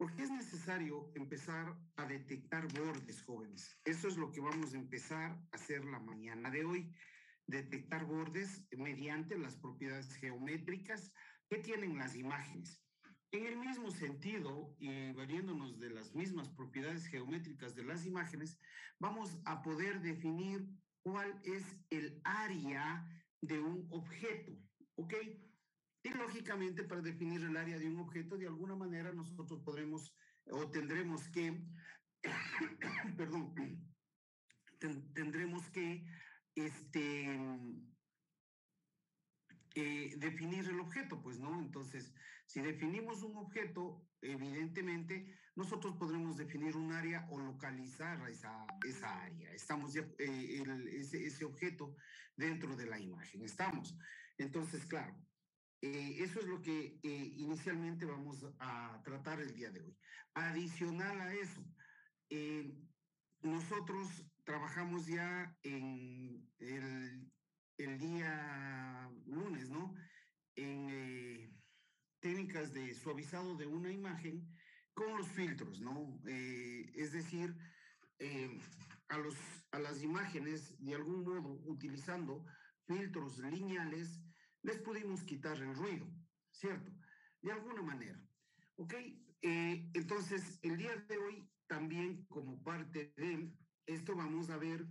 ¿Por qué es necesario empezar a detectar bordes, jóvenes? Eso es lo que vamos a empezar a hacer la mañana de hoy. Detectar bordes mediante las propiedades geométricas que tienen las imágenes. En el mismo sentido, y valiéndonos de las mismas propiedades geométricas de las imágenes, vamos a poder definir cuál es el área de un objeto, ¿ok? Y lógicamente, para definir el área de un objeto, de alguna manera nosotros podremos o tendremos que, perdón, tendremos que definir el objeto, pues, ¿no? Entonces, si definimos un objeto, evidentemente, nosotros podremos definir un área o localizar esa área. Estamos ya, ese objeto dentro de la imagen. Estamos. Entonces, claro, eso es lo que inicialmente vamos a tratar el día de hoy. Adicional a eso, nosotros trabajamos ya en el día lunes, ¿no? En técnicas de suavizado de una imagen con los filtros, ¿no? Es decir, eh, a las imágenes, de algún modo, utilizando filtros lineales, les pudimos quitar el ruido, ¿cierto? De alguna manera. ¿Ok? Entonces, el día de hoy, también como parte de esto, vamos a ver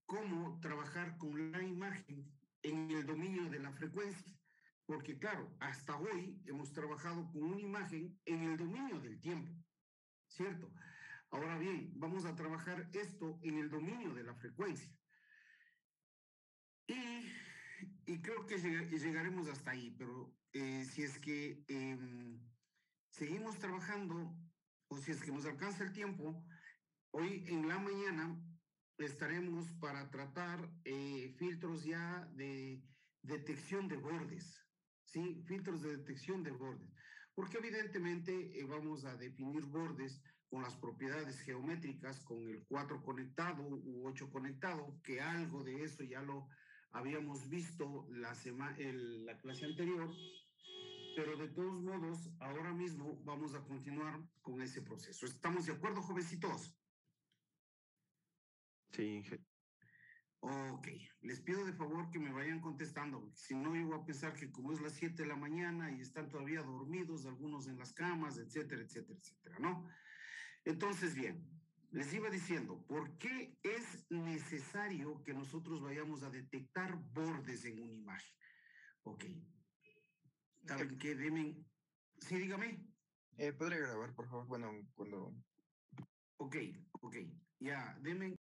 cómo trabajar con la imagen en el dominio de la frecuencia. Porque claro, hasta hoy hemos trabajado con una imagen en el dominio del tiempo, ¿cierto? Ahora bien, vamos a trabajar esto en el dominio de la frecuencia. Y creo que llegaremos hasta ahí, pero si es que seguimos trabajando o si es que nos alcanza el tiempo, hoy en la mañana estaremos para tratar filtros ya de detección de bordes, ¿sí? Filtros de detección de bordes, porque evidentemente vamos a definir bordes con las propiedades geométricas, con el 4 conectado u 8 conectado, que algo de eso ya lo habíamos visto la clase anterior, pero de todos modos, ahora mismo vamos a continuar con ese proceso. ¿Estamos de acuerdo, jovencitos? Sí, Ok, les pido de favor que me vayan contestando, porque si no, yo voy a pensar que como es las 7 de la mañana y están todavía dormidos, algunos en las camas, etcétera, etcétera, etcétera, ¿no? Entonces, bien, les iba diciendo, ¿por qué es necesario que nosotros vayamos a detectar bordes en una imagen? Ok, ¿saben qué deben? Sí, dígame. ¿Podría grabar, por favor? Bueno, cuando... Ok, ya, denme.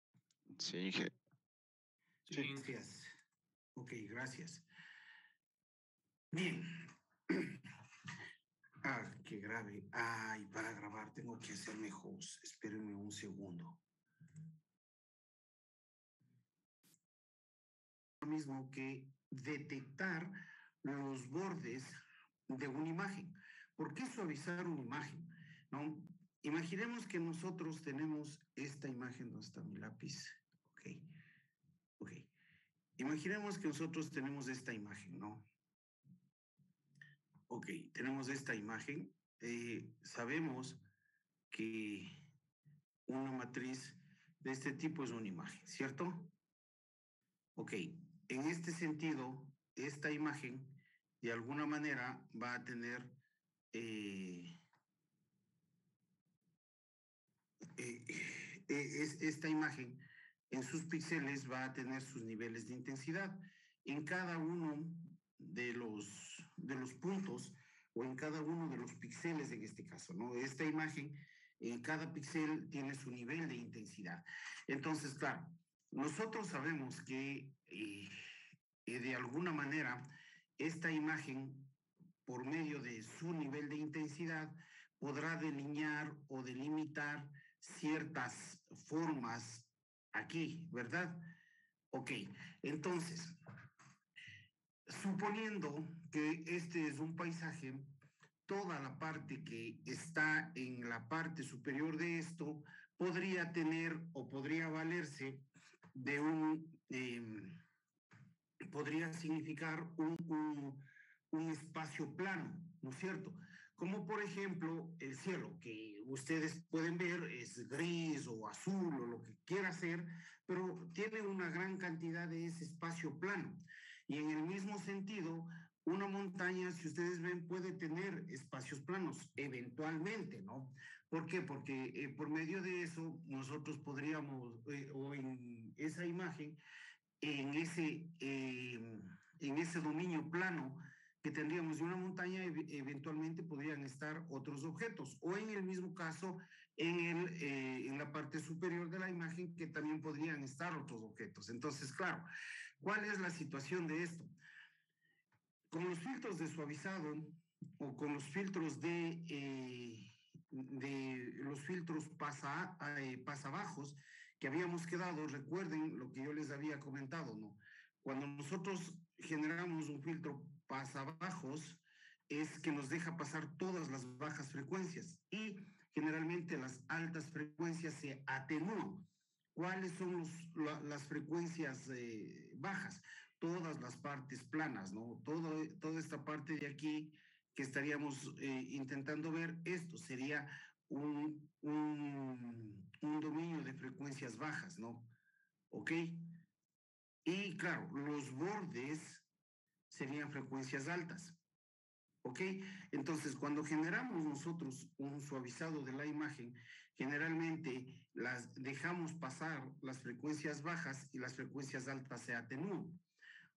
sí, Sí. Gracias. Ok, gracias. Bien. Ah, qué grave. Ay, para grabar tengo que hacerme host. Espérenme un segundo. Lo mismo que detectar los bordes de una imagen. ¿Por qué suavizar una imagen? ¿No? Imaginemos que nosotros tenemos esta imagen. ¿Dónde está mi lápiz? Ok. Imaginemos que nosotros tenemos esta imagen, ¿no? Ok, tenemos esta imagen. Sabemos que una matriz de este tipo es una imagen, ¿cierto? Ok, en este sentido, esta imagen de alguna manera va a tener esta imagen en sus píxeles va a tener sus niveles de intensidad. En cada uno de los puntos o en cada uno de los píxeles en este caso, ¿no? Esta imagen, en cada píxel tiene su nivel de intensidad. Entonces, claro, nosotros sabemos que de alguna manera esta imagen, por medio de su nivel de intensidad, podrá delinear o delimitar ciertas formas aquí, ¿verdad? Ok, entonces, suponiendo que este es un paisaje, toda la parte que está en la parte superior de esto podría tener o podría valerse de podría significar un espacio plano, ¿no es cierto? Como por ejemplo el cielo, que ustedes pueden ver es gris o azul o lo que quiera ser, pero tiene una gran cantidad de ese espacio plano. Y en el mismo sentido, una montaña, si ustedes ven, puede tener espacios planos, eventualmente, ¿no? ¿Por qué? Porque por medio de eso nosotros podríamos, o en esa imagen, en ese dominio plano que tendríamos de una montaña, eventualmente podrían estar otros objetos, o en el mismo caso, en la parte superior de la imagen, que también podrían estar otros objetos. Entonces, claro, ¿cuál es la situación de esto? Con los filtros de suavizado o con los filtros de los filtros pasabajos que habíamos quedado, recuerden lo que yo les había comentado, ¿no? Cuando nosotros generamos un filtro pasabajos, es que nos deja pasar todas las bajas frecuencias y generalmente las altas frecuencias se atenúan. ¿Cuáles son las frecuencias bajas? Todas las partes planas, ¿no? Toda esta parte de aquí que estaríamos intentando ver, esto sería un dominio de frecuencias bajas, ¿no? ¿Ok? Y claro, los bordes serían frecuencias altas. ¿Ok? Entonces, cuando generamos nosotros un suavizado de la imagen, generalmente las dejamos pasar las frecuencias bajas y las frecuencias altas se atenúan.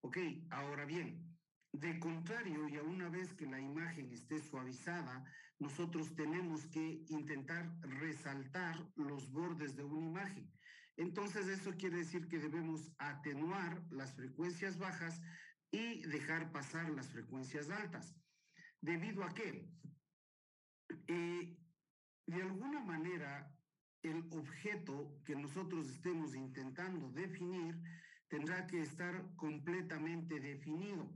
¿Ok? Ahora bien, de contrario, ya una vez que la imagen esté suavizada, nosotros tenemos que intentar resaltar los bordes de una imagen. Entonces, eso quiere decir que debemos atenuar las frecuencias bajas y dejar pasar las frecuencias altas. ¿Debido a qué? De alguna manera, el objeto que nosotros estemos intentando definir tendrá que estar completamente definido,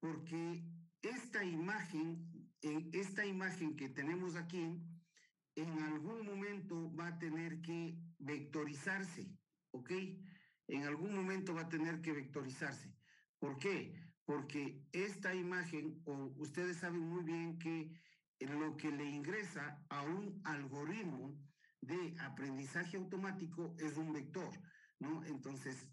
porque esta imagen que tenemos aquí, en algún momento va a tener que vectorizarse, ¿ok? En algún momento va a tener que vectorizarse. ¿Por qué? Porque esta imagen, o ustedes saben muy bien que lo que le ingresa a un algoritmo de aprendizaje automático es un vector, ¿no? Entonces,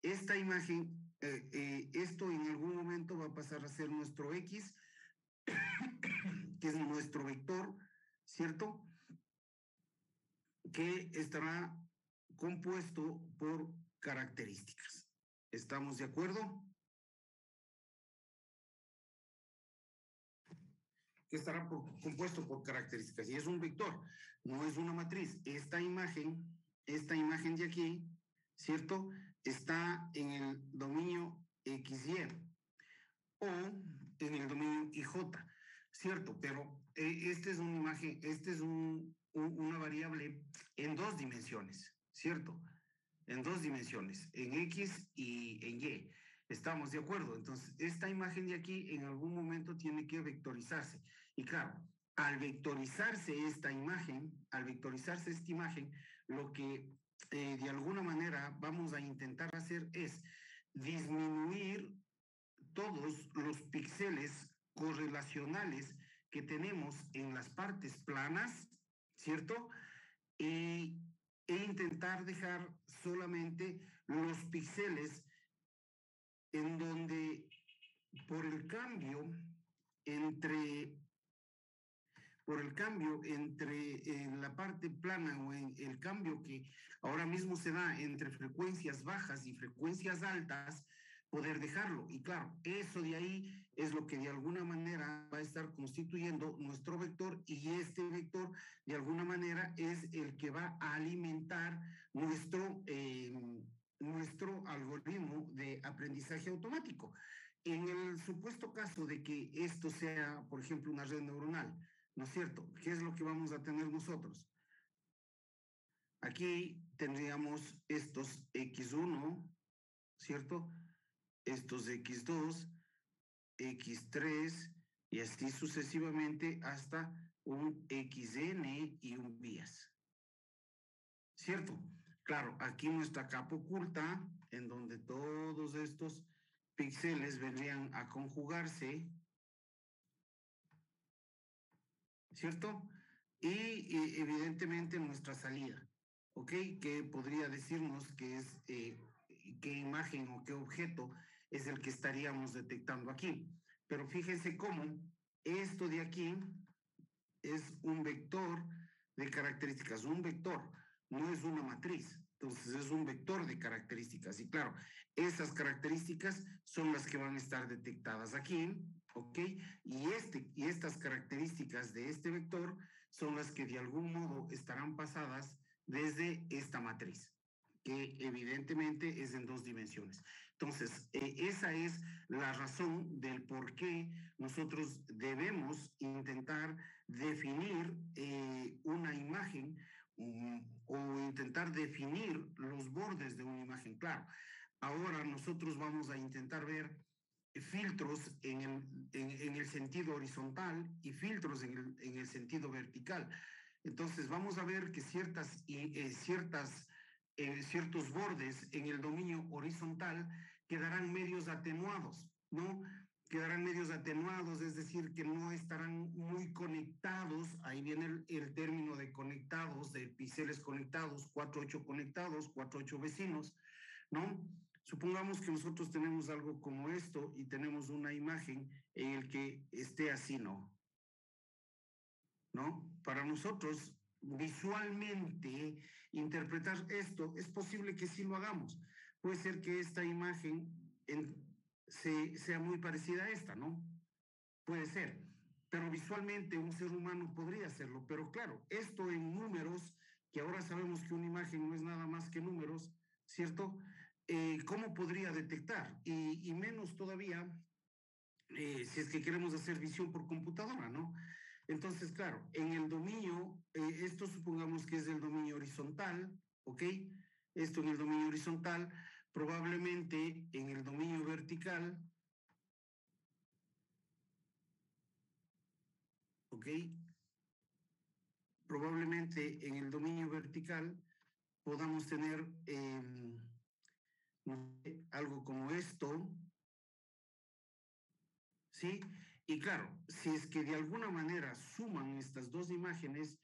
esta imagen, esto en algún momento va a pasar a ser nuestro X, que es nuestro vector, ¿cierto? Que estará compuesto por características. ¿Estamos de acuerdo? Que estará compuesto por características y es un vector, no es una matriz. Esta imagen de aquí, ¿cierto? Está en el dominio XY o en el dominio IJ, ¿cierto? Pero este es una imagen, este es una variable en dos dimensiones, ¿cierto? En dos dimensiones, en X y en Y. ¿Estamos de acuerdo? Entonces, esta imagen de aquí en algún momento tiene que vectorizarse. Y claro, al vectorizarse esta imagen, lo que de alguna manera vamos a intentar hacer es disminuir todos los píxeles correlacionales que tenemos en las partes planas, ¿cierto? E intentar dejar solamente los píxeles en donde por el cambio entre en la parte plana o en el cambio que ahora mismo se da entre frecuencias bajas y frecuencias altas, poder dejarlo. Y claro, eso de ahí es lo que de alguna manera va a estar constituyendo nuestro vector y este vector de alguna manera es el que va a alimentar nuestro algoritmo de aprendizaje automático. En el supuesto caso de que esto sea, por ejemplo, una red neuronal, ¿no es cierto? ¿Qué es lo que vamos a tener nosotros? Aquí tendríamos estos X1, ¿cierto? Estos X2, X3 y así sucesivamente hasta un XN y un bias. ¿Cierto? Claro, aquí nuestra capa oculta, en donde todos estos píxeles vendrían a conjugarse, ¿cierto? evidentemente nuestra salida, ¿ok? Que podría decirnos que es qué imagen o qué objeto es el que estaríamos detectando aquí. Pero fíjense cómo esto de aquí es un vector de características, un vector, no es una matriz. Entonces es un vector de características. Y claro, esas características son las que van a estar detectadas aquí, ¿ok? Y estas características de este vector son las que de algún modo estarán pasadas desde esta matriz, que evidentemente es en 2 dimensiones. Entonces, esa es la razón del por qué nosotros debemos intentar definir una imagen o intentar definir los bordes de una imagen. Claro, ahora nosotros vamos a intentar ver filtros en el sentido horizontal y filtros en el sentido vertical. Entonces vamos a ver que ciertos bordes en el dominio horizontal quedarán medios atenuados, ¿no? Quedarán medios atenuados, es decir, que no estarán muy conectados. Ahí viene el término de conectados, de píxeles conectados, 4-8 conectados, 4-8 vecinos, ¿no? Supongamos que nosotros tenemos algo como esto y tenemos una imagen en el que esté así, ¿no? ¿No? Para nosotros, visualmente, interpretar esto, es posible que sí lo hagamos. Puede ser que esta imagen sea muy parecida a esta, ¿no? Puede ser, pero visualmente un ser humano podría hacerlo. Pero claro, esto en números, que ahora sabemos que una imagen no es nada más que números, ¿cierto? ¿Cómo podría detectar? Y menos todavía si es que queremos hacer visión por computadora, ¿no? Entonces, claro, en el dominio, esto supongamos que es el dominio horizontal, ¿ok? Esto en el dominio horizontal, probablemente en el dominio vertical, ¿ok? Probablemente en el dominio vertical podamos tener no sé, algo como esto, ¿sí? Y claro, si es que de alguna manera suman estas dos imágenes,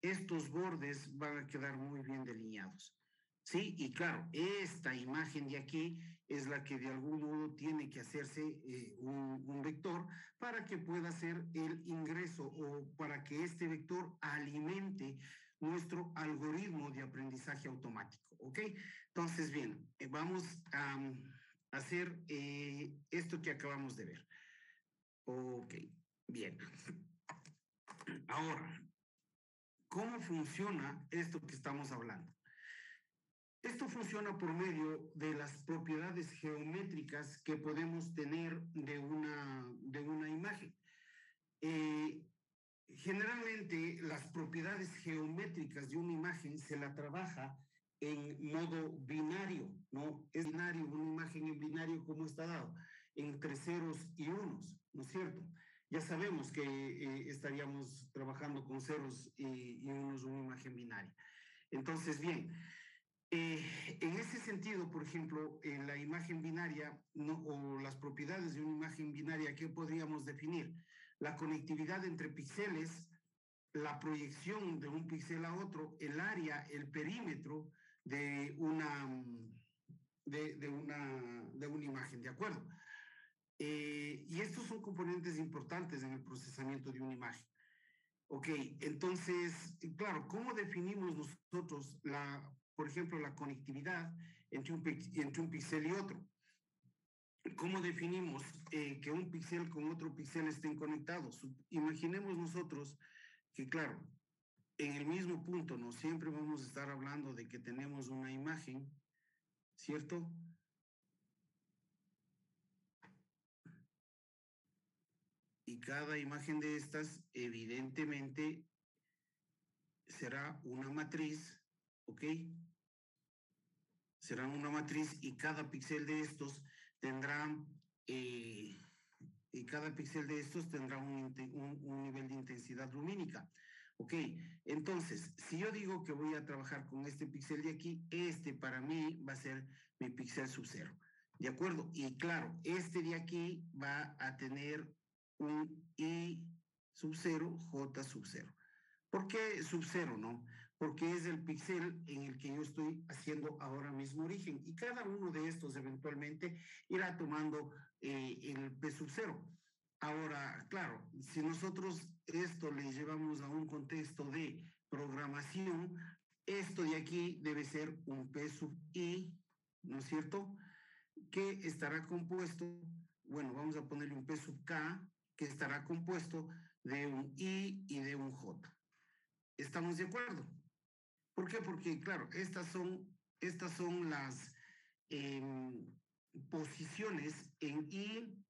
estos bordes van a quedar muy bien delineados. Sí, y claro, esta imagen de aquí es la que de algún modo tiene que hacerse un vector para que pueda ser el ingreso o para que este vector alimente nuestro algoritmo de aprendizaje automático, ¿ok? Entonces, bien, vamos a hacer esto que acabamos de ver. Ok, bien. Ahora, ¿cómo funciona esto que estamos hablando? Esto funciona por medio de las propiedades geométricas que podemos tener de una imagen. Generalmente las propiedades geométricas de una imagen se la trabaja en modo binario, ¿no? Es binario, una imagen en binario como está dado, entre ceros y unos, ¿no es cierto? Ya sabemos que estaríamos trabajando con ceros y unos, una imagen binaria. Entonces, bien, en ese sentido, por ejemplo, en la imagen binaria no, o las propiedades de una imagen binaria, ¿qué podríamos definir? La conectividad entre píxeles, la proyección de un píxel a otro, el área, el perímetro de una imagen, ¿de acuerdo? Y estos son componentes importantes en el procesamiento de una imagen. Ok, entonces, claro, ¿cómo definimos nosotros por ejemplo, la conectividad entre un píxel y otro? ¿Cómo definimos que un píxel con otro píxel estén conectados? Imaginemos nosotros que, claro, en el mismo punto, ¿no? Siempre vamos a estar hablando de que tenemos una imagen, ¿cierto? Y cada imagen de estas, evidentemente, será una matriz, ¿ok? Será una matriz y cada píxel de estos tendrá, y cada píxel de estos tendrá un nivel de intensidad lumínica. Ok, entonces, si yo digo que voy a trabajar con este píxel de aquí, este para mí va a ser mi píxel sub cero. ¿De acuerdo? Y claro, este de aquí va a tener un I sub cero, J sub cero. ¿Por qué sub 0, no? Porque es el píxel en el que yo estoy haciendo ahora mismo origen. Y cada uno de estos eventualmente irá tomando el P sub 0. Ahora, claro, si nosotros esto le llevamos a un contexto de programación, esto de aquí debe ser un P sub I, ¿no es cierto? Que estará compuesto, bueno, vamos a ponerle un P sub K, que estará compuesto de un I y de un J. ¿Estamos de acuerdo? ¿Por qué? Porque, claro, estas son las eh, posiciones en I,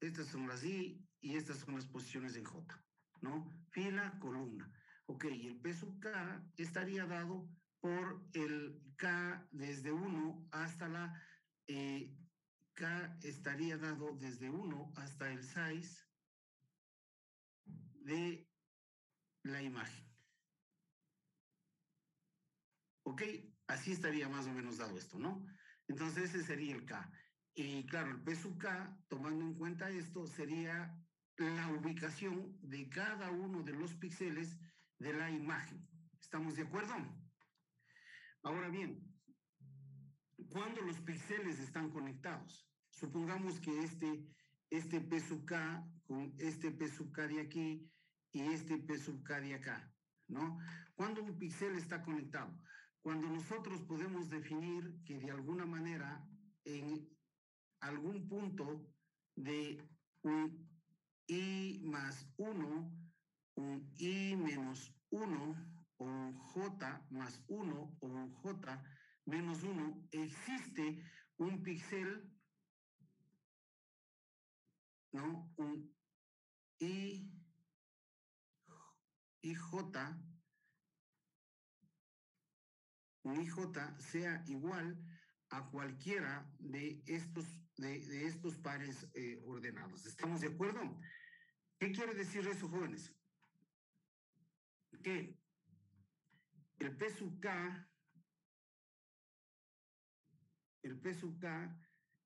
estas son las I y estas son las posiciones en J, ¿no? Fila, columna. Ok, y el P sub K estaría dado por el K desde 1 hasta la K estaría dado desde 1 hasta el 6 de la imagen. ¿Ok? Así estaría más o menos dado esto, ¿no? Entonces ese sería el K. Y claro, el P sub K, tomando en cuenta esto, sería la ubicación de cada uno de los píxeles de la imagen. ¿Estamos de acuerdo? Ahora bien, cuando los píxeles están conectados, supongamos que este P sub K con este P sub K de aquí y este P sub K de acá, ¿no? Cuando un píxel está conectado, cuando nosotros podemos definir que de alguna manera en algún punto de un I más 1, un I menos 1, o un J más 1, o un J menos 1, existe un píxel, ¿no? Un I, IJ, un IJ sea igual a cualquiera de estos pares ordenados. ¿Estamos de acuerdo? ¿Qué quiere decir eso, jóvenes? Que el P sub K,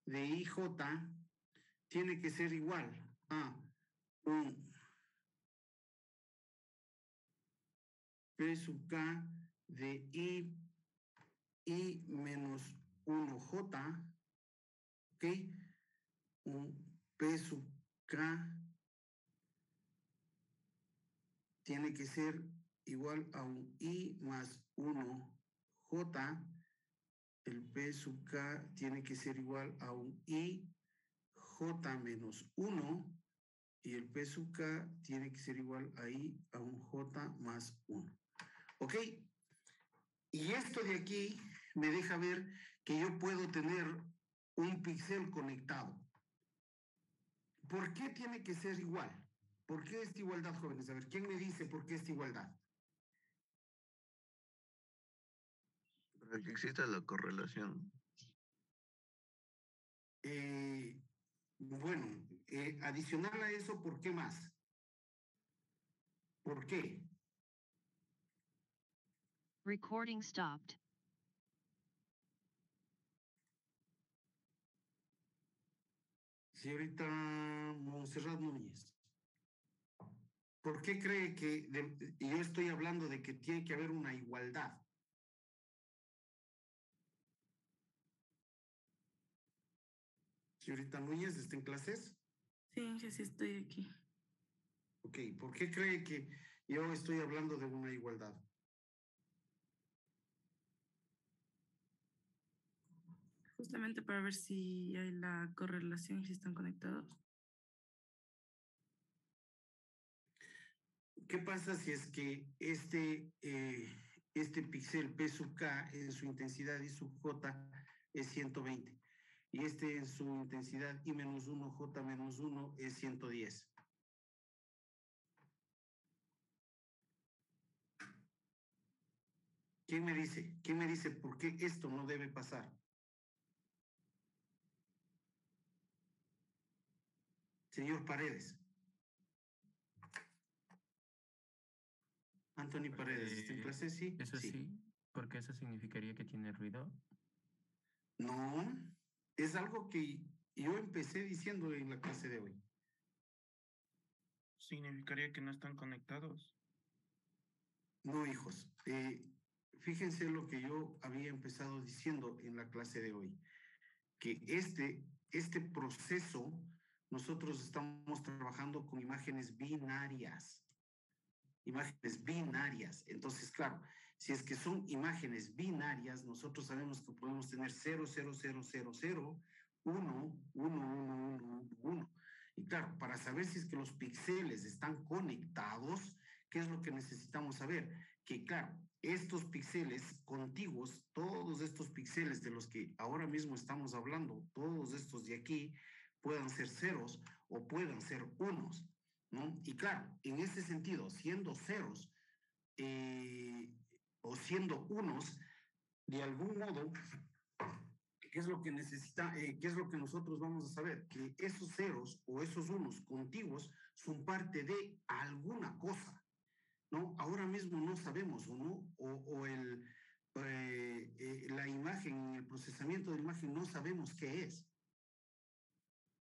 de IJ tiene que ser igual a un P sub K de I menos 1J, ¿ok? Un P sub K tiene que ser igual a un I más 1J. El P sub K tiene que ser igual a un I J menos 1 y el P sub K tiene que ser igual a I a un J más 1. ¿Ok? Y esto de aquí me deja ver que yo puedo tener un píxel conectado. ¿Por qué tiene que ser igual? ¿Por qué esta igualdad, jóvenes? A ver, ¿quién me dice por qué esta igualdad? Para que exista la correlación. Bueno, adicional a eso, ¿por qué más? ¿Por qué? Recording stopped. Señorita Montserrat Núñez, ¿por qué cree que yo estoy hablando de que tiene que haber una igualdad? Señorita Núñez, ¿está en clases? Sí, sí estoy aquí. Ok, ¿por qué cree que yo estoy hablando de una igualdad? Justamente para ver si hay la correlación y si están conectados. ¿Qué pasa si es que este píxel P sub K en su intensidad y sub J es 120? Y este en su intensidad I menos 1, J menos 1 es 110. ¿Quién me dice? ¿Quién me dice por qué esto no debe pasar? Señor Paredes. Anthony Paredes, ¿está en clase? Sí. Eso sí, porque eso significaría que tiene ruido. No, es algo que yo empecé diciendo en la clase de hoy. significaría que no están conectados. No, hijos. Fíjense lo que yo había empezado diciendo en la clase de hoy, que este proceso nosotros estamos trabajando con imágenes binarias. Imágenes binarias. Entonces, claro, si es que son imágenes binarias, nosotros sabemos que podemos tener 0, 0, 0, 0, 0, 1, 1, 1, 1, 1. Y claro, para saber si es que los píxeles están conectados, ¿qué es lo que necesitamos saber? Que claro, estos píxeles contiguos, todos estos píxeles de los que ahora mismo estamos hablando, todos estos de aquí, puedan ser ceros o puedan ser unos, ¿no? Y claro, en ese sentido, siendo ceros o siendo unos, de algún modo, ¿qué es lo que qué es lo que nosotros vamos a saber? Que esos ceros o esos unos contiguos son parte de alguna cosa, ¿no? Ahora mismo no sabemos, ¿o no? La imagen, el procesamiento de la imagen, no sabemos qué es.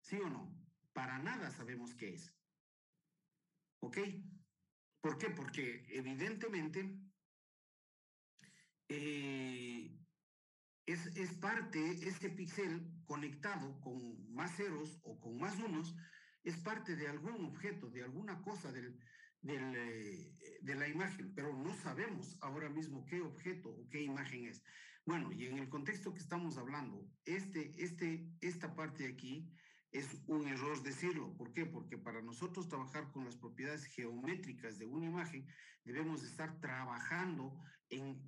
¿Sí o no? Para nada sabemos qué es. ¿Ok? ¿Por qué? Porque evidentemente es parte, este píxel conectado con más ceros o con más unos, es parte de algún objeto, de alguna cosa de la imagen, pero no sabemos ahora mismo qué objeto o qué imagen es. Bueno, y en el contexto que estamos hablando, esta parte de aquí es un error decirlo. ¿Por qué? Porque para nosotros trabajar con las propiedades geométricas de una imagen, debemos estar trabajando en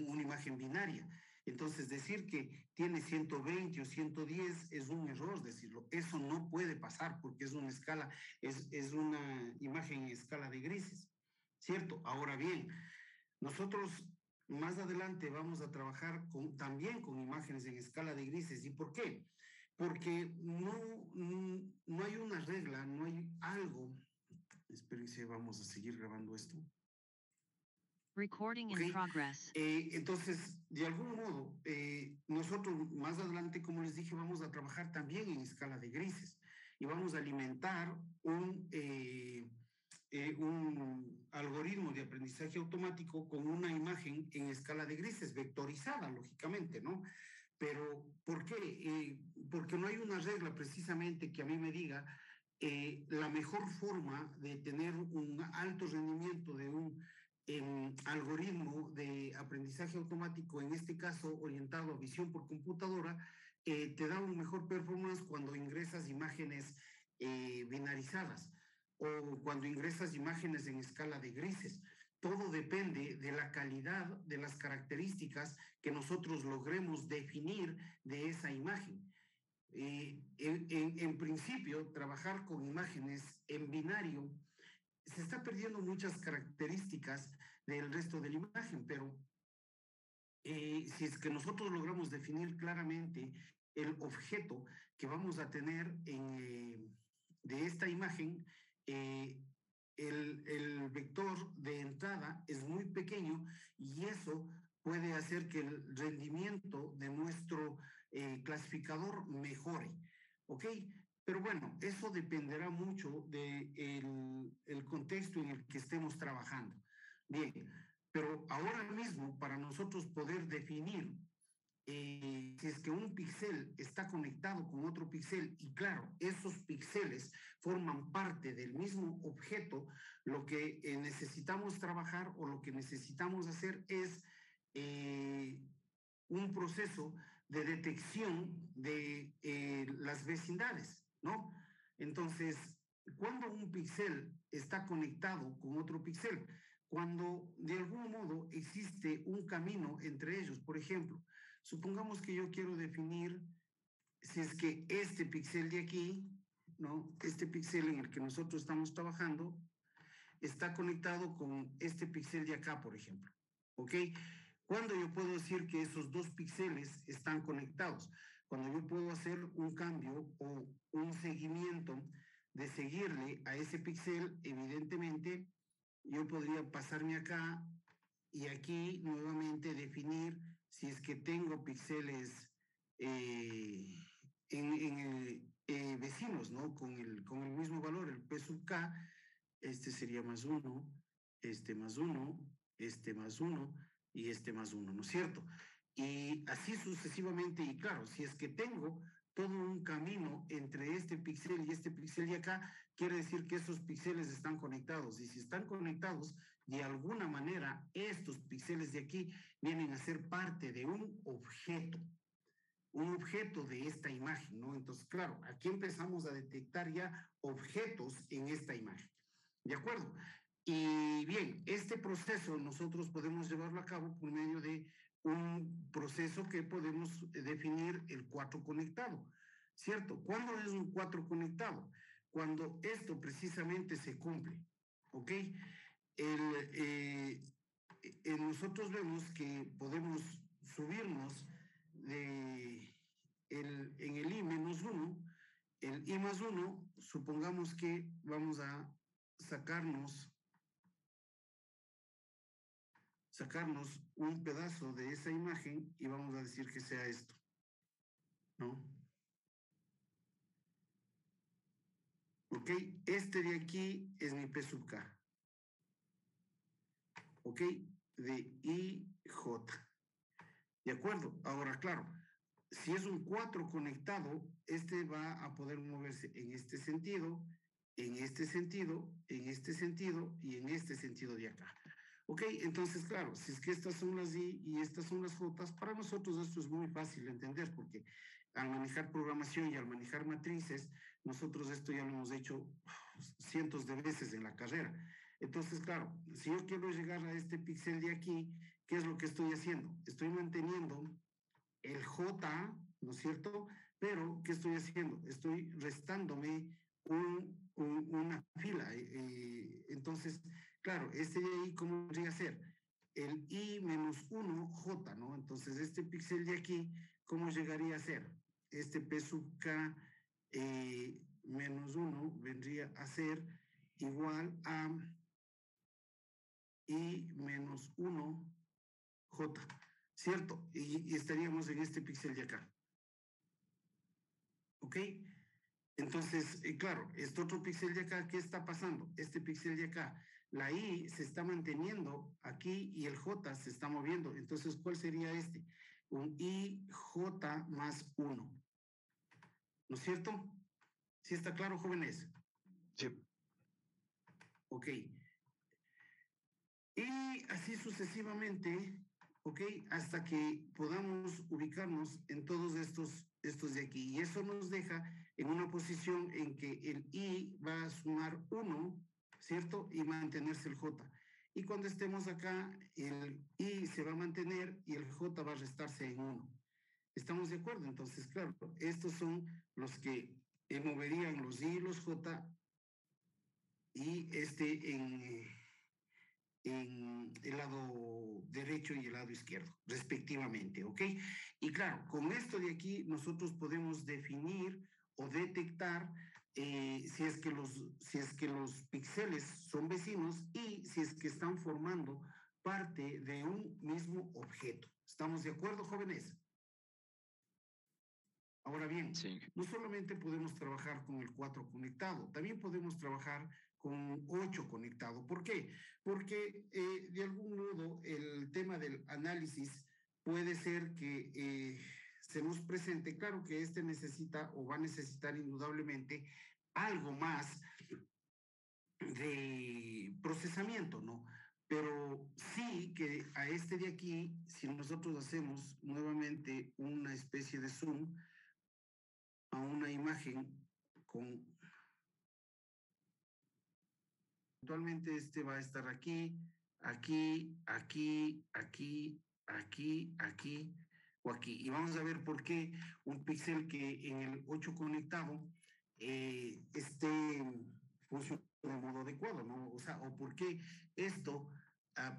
una imagen binaria. Entonces, decir que tiene 120 o 110 es un error decirlo. Eso no puede pasar porque es una escala, es una imagen en escala de grises, ¿cierto? Ahora bien, nosotros más adelante vamos a trabajar también con imágenes en escala de grises. ¿Y por qué? Porque no hay una regla, no hay algo. Espérense, vamos a seguir grabando esto. Recording in Okay. progress. Entonces, de algún modo, nosotros más adelante, como les dije, vamos a trabajar también en escala de grises y vamos a alimentar un algoritmo de aprendizaje automático con una imagen en escala de grises, vectorizada, lógicamente, ¿no? Pero, ¿por qué? Porque no hay una regla precisamente que a mí me diga la mejor forma de tener un alto rendimiento de un algoritmo de aprendizaje automático, en este caso orientado a visión por computadora, te da un mejor performance cuando ingresas imágenes binarizadas o cuando ingresas imágenes en escala de grises. Todo depende de la calidad de las características que nosotros logremos definir de esa imagen. En principio, trabajar con imágenes en binario se está perdiendo muchas características del resto de la imagen, pero si es que nosotros logramos definir claramente el objeto que vamos a tener de esta imagen, el vector de entrada es muy pequeño y eso puede hacer que el rendimiento de nuestro clasificador mejore, ¿ok? Pero bueno, eso dependerá mucho del contexto en el que estemos trabajando. Bien, pero ahora mismo para nosotros poder definir si es que un píxel está conectado con otro píxel y claro, esos píxeles forman parte del mismo objeto, lo que necesitamos trabajar o lo que necesitamos hacer es un proceso de detección de las vecindades, ¿no? Entonces, cuando un píxel está conectado con otro píxel, cuando de algún modo existe un camino entre ellos, por ejemplo, supongamos que yo quiero definir si es que este píxel de aquí, ¿no? Este píxel en el que nosotros estamos trabajando está conectado con este píxel de acá, por ejemplo, ¿ok? ¿Cuándo yo puedo decir que esos dos píxeles están conectados? Cuando yo puedo hacer un cambio o un seguimiento de seguirle a ese píxel, evidentemente, yo podría pasarme acá y aquí nuevamente definir si es que tengo píxeles vecinos, ¿no? Con el mismo valor, el P sub K, este sería más 1, este más 1, este más 1 y este más 1, ¿no es cierto? Y así sucesivamente, y claro, si es que tengo todo un camino entre este píxel y este píxel de acá, quiere decir que esos píxeles están conectados, y si están conectados, de alguna manera, estos píxeles de aquí vienen a ser parte de un objeto de esta imagen, ¿no? Entonces, claro, aquí empezamos a detectar ya objetos en esta imagen, ¿de acuerdo? Y bien, este proceso nosotros podemos llevarlo a cabo por medio de un proceso que podemos definir el 4 conectado, ¿cierto? ¿Cuándo es un 4 conectado? Cuando esto precisamente se cumple, ¿ok? Nosotros vemos que podemos subirnos en el I menos 1, el I más 1, supongamos que vamos a sacarnos un pedazo de esa imagen y vamos a decir que sea esto, ¿no? Ok, este de aquí es mi P sub K. Ok, de IJ. ¿De acuerdo? Ahora, claro, si es un 4 conectado, este va a poder moverse en este sentido, en este sentido, en este sentido y en este sentido de acá. Ok, entonces, claro, si es que estas son las I y estas son las J, para nosotros esto es muy fácil de entender, porque al manejar programación y al manejar matrices, nosotros esto ya lo hemos hecho cientos de veces en la carrera. Entonces, claro, si yo quiero llegar a este píxel de aquí, ¿qué es lo que estoy haciendo? Estoy manteniendo el J, ¿no es cierto? Pero, ¿qué estoy haciendo? Estoy restándome una fila. Entonces, claro, este de ahí, ¿cómo podría ser? El I menos 1 J, ¿no? Entonces, este píxel de aquí, ¿cómo llegaría a ser? Este P sub K menos 1 vendría a ser igual a I menos 1 J, ¿cierto? Y estaríamos en este píxel de acá. ¿Ok? Entonces, claro, este otro píxel de acá, ¿qué está pasando? Este píxel de acá, la I se está manteniendo aquí y el J se está moviendo. Entonces, ¿cuál sería este? Un IJ más 1. ¿No es cierto? ¿Sí está claro, jóvenes? Sí. Ok. Y así sucesivamente, ¿ok? Hasta que podamos ubicarnos en todos estos de aquí. Y eso nos deja en una posición en que el I va a sumar 1, ¿cierto? Y mantenerse el J. Y cuando estemos acá, el I se va a mantener y el J va a restarse en 1. ¿Estamos de acuerdo? Entonces, claro, estos son los que moverían los I y los J y en el lado derecho y el lado izquierdo, respectivamente, ¿ok? Y claro, con esto de aquí nosotros podemos definir o detectar si es que los píxeles son vecinos y si es que están formando parte de un mismo objeto. ¿Estamos de acuerdo, jóvenes? Ahora bien, Sí. no solamente podemos trabajar con el 4 conectado, también podemos trabajar con 8 conectado. ¿Por qué? Porque de algún modo el tema del análisis puede ser que se nos presente, claro que este necesita o va a necesitar indudablemente algo más de procesamiento, ¿no? Pero sí que a este de aquí, si nosotros hacemos nuevamente una especie de zoom a una imagen con... Actualmente este va a estar aquí, aquí, aquí, aquí, aquí, aquí o aquí. Y vamos a ver por qué un píxel que en el 8 conectado esté funcionando de modo adecuado, ¿no? O sea, o por qué esto,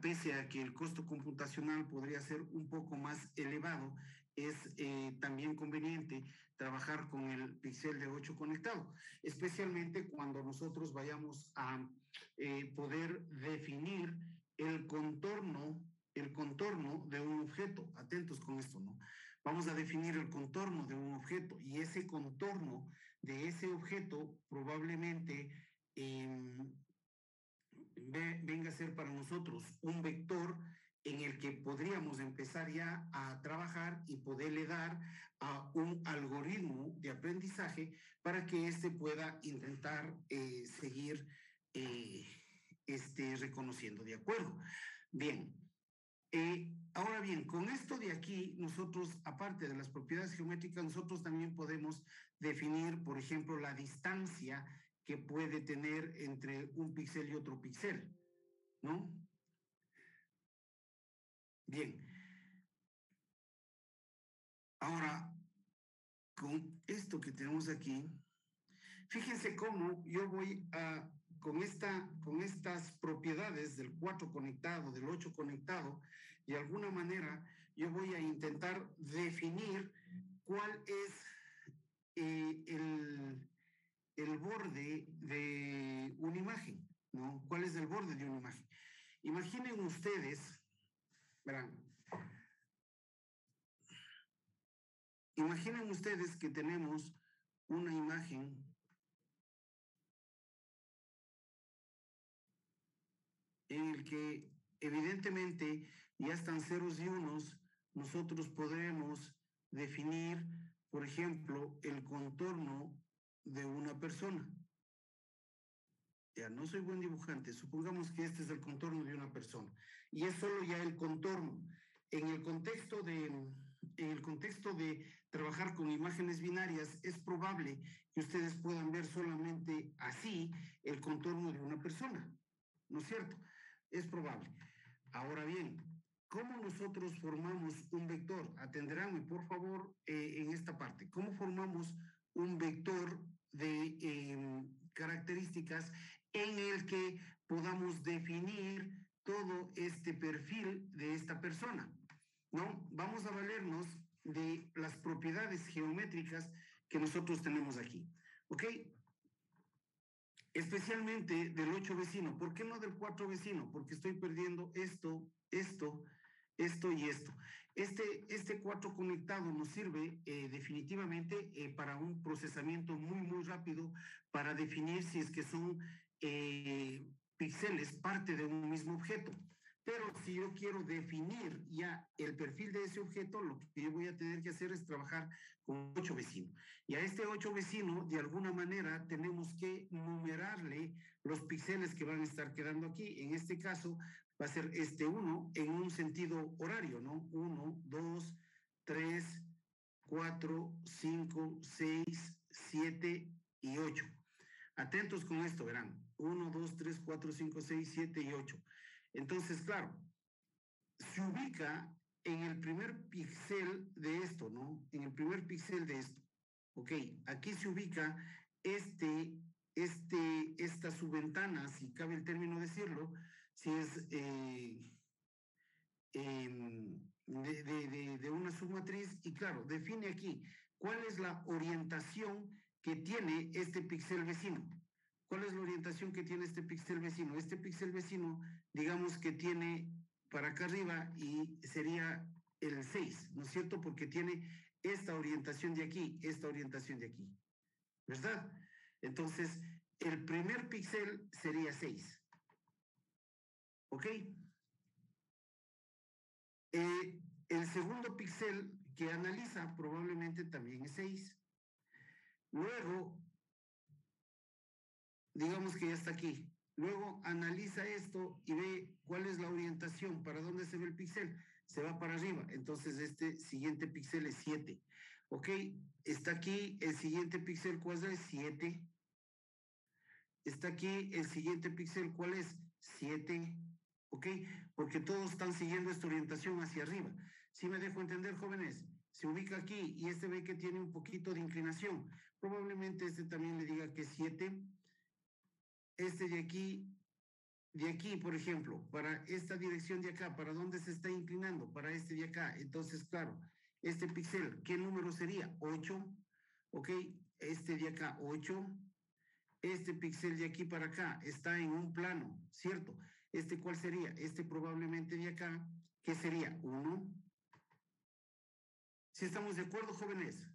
pese a que el costo computacional podría ser un poco más elevado, es también conveniente trabajar con el píxel de 8 conectado, especialmente cuando nosotros vayamos a poder definir el contorno de un objeto. Atentos con esto, ¿no? Vamos a definir el contorno de un objeto y ese contorno de ese objeto probablemente venga a ser para nosotros un vector en el que podríamos empezar ya a trabajar y poderle dar a un algoritmo de aprendizaje para que éste pueda intentar seguir reconociendo. ¿De acuerdo? Bien. Ahora bien, con esto de aquí, nosotros, aparte de las propiedades geométricas, nosotros también podemos definir, por ejemplo, la distancia que puede tener entre un píxel y otro píxel, ¿no? Bien. Ahora, con esto que tenemos aquí, fíjense cómo yo voy a, con estas propiedades del 4 conectado, del 8 conectado, de alguna manera yo voy a intentar definir cuál es el borde de una imagen, ¿no? ¿Cuál es el borde de una imagen? Imaginen ustedes, verán, imaginen ustedes que tenemos una imagen en el que evidentemente ya están ceros y unos, nosotros podremos definir, por ejemplo, el contorno de una persona. Ya, no soy buen dibujante, supongamos que este es el contorno de una persona y es solo ya el contorno. En el contexto de trabajar con imágenes binarias, es probable que ustedes puedan ver solamente así el contorno de una persona, ¿no es cierto? Es probable. Ahora bien, ¿cómo nosotros formamos un vector? Atenderanme, por favor, en esta parte. ¿Cómo formamos un vector de características en el que podamos definir todo este perfil de esta persona? ¿No? Vamos a valernos de las propiedades geométricas que nosotros tenemos aquí. ¿Ok? Especialmente del 8 vecino. ¿Por qué no del 4 vecino? Porque estoy perdiendo esto y esto. Este 4 conectado nos sirve definitivamente para un procesamiento muy rápido para definir si es que son píxeles parte de un mismo objeto. Pero si yo quiero definir ya el perfil de ese objeto, lo que yo voy a tener que hacer es trabajar con 8 vecinos. Y a este 8 vecino, de alguna manera, tenemos que numerarle los píxeles que van a estar quedando aquí. En este caso, va a ser este 1 en un sentido horario, ¿no? 1, 2, 3, 4, 5, 6, 7 y 8. Atentos con esto, verán. 1, 2, 3, 4, 5, 6, 7 y 8. Entonces, claro, se ubica en el primer píxel de esto, ¿no? En el primer píxel de esto. Ok, aquí se ubica esta subventana, si cabe el término decirlo, si es de una submatriz, y claro, define aquí cuál es la orientación que tiene este píxel vecino. ¿Cuál es la orientación que tiene este píxel vecino? Este píxel vecino, digamos que tiene para acá arriba y sería el 6, ¿no es cierto? Porque tiene esta orientación de aquí, esta orientación de aquí, ¿verdad? Entonces, el primer píxel sería 6. ¿Ok? El segundo píxel que analiza probablemente también es 6. Luego, digamos que ya está aquí. Luego analiza esto y ve cuál es la orientación, para dónde se ve el píxel. Se va para arriba. Entonces, este siguiente píxel es 7. ¿Ok? Está aquí el siguiente píxel, ¿cuál es? 7. Está aquí el siguiente píxel, ¿cuál es? 7. ¿Ok? Porque todos están siguiendo esta orientación hacia arriba. ¿Sí me dejo entender, jóvenes? Se ubica aquí y este ve que tiene un poquito de inclinación. Probablemente este también le diga que es 7. Este de aquí, por ejemplo, para esta dirección de acá, ¿para dónde se está inclinando? Para este de acá. Entonces, claro, este píxel, ¿qué número sería? 8. ¿Ok? Este de acá, 8. Este píxel de aquí para acá está en un plano, ¿cierto? ¿Este cuál sería? Este probablemente de acá, ¿qué sería? 1. ¿Sí estamos de acuerdo, jóvenes?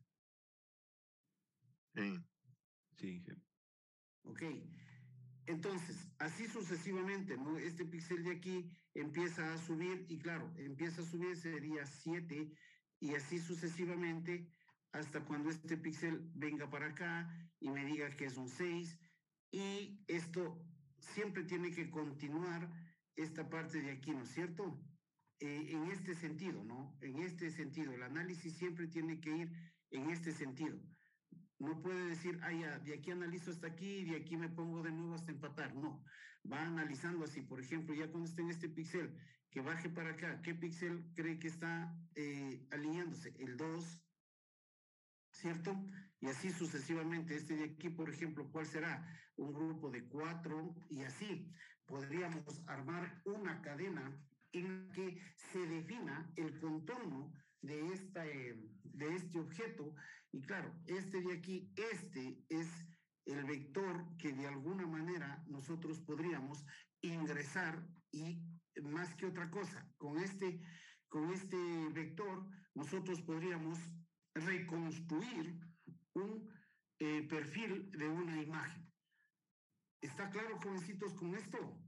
Sí. Sí, jefe. Ok. Entonces, así sucesivamente, ¿no? Este píxel de aquí empieza a subir y claro, empieza a subir, sería 7 y así sucesivamente hasta cuando este píxel venga para acá y me diga que es un 6 y esto siempre tiene que continuar esta parte de aquí, ¿no es cierto? En este sentido, ¿no? En este sentido, el análisis siempre tiene que ir en este sentido. No puede decir, ah, ya, de aquí analizo hasta aquí y de aquí me pongo de nuevo hasta empatar. No, va analizando así. Por ejemplo, ya cuando esté en este píxel, que baje para acá, ¿qué píxel cree que está alineándose? El 2, ¿cierto? Y así sucesivamente. Este de aquí, por ejemplo, ¿cuál será? Un grupo de 4 y así. Podríamos armar una cadena en que se defina el contorno de este objeto. Y claro, este de aquí, este es el vector que de alguna manera nosotros podríamos ingresar y más que otra cosa, con este vector nosotros podríamos reconstruir un perfil de una imagen. ¿Está claro, jovencitos, con esto?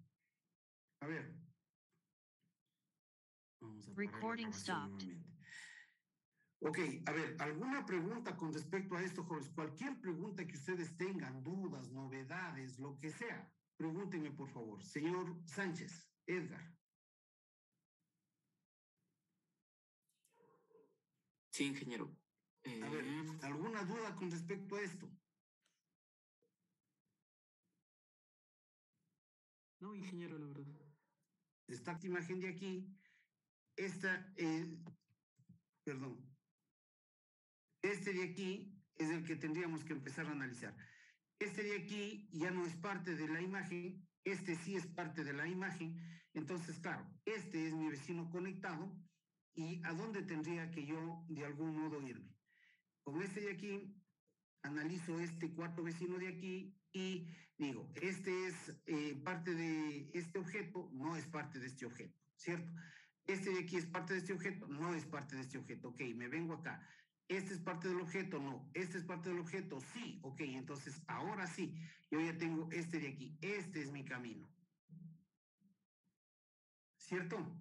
A ver. Vamos a parar la Recording grabación stopped. nuevamente. Ok, a ver, ¿alguna pregunta con respecto a esto, jóvenes? Cualquier pregunta que ustedes tengan, dudas, novedades, lo que sea, pregúntenme, por favor. Señor Sánchez, Edgar. Sí, ingeniero. A ver, ¿alguna duda con respecto a esto? No, ingeniero, la verdad. Esta imagen de aquí, esta, perdón, este de aquí es el que tendríamos que empezar a analizar. Este de aquí ya no es parte de la imagen, este sí es parte de la imagen. Entonces, claro, este es mi vecino conectado y ¿a dónde tendría que yo de algún modo irme? Con este de aquí, analizo este cuarto vecino de aquí y digo, este es parte de este objeto, no es parte de este objeto, ¿cierto? Este de aquí es parte de este objeto, no es parte de este objeto. Ok, me vengo acá. ¿Este es parte del objeto? No. ¿Este es parte del objeto? Sí. Ok, entonces ahora sí, yo ya tengo este de aquí. Este es mi camino. ¿Cierto?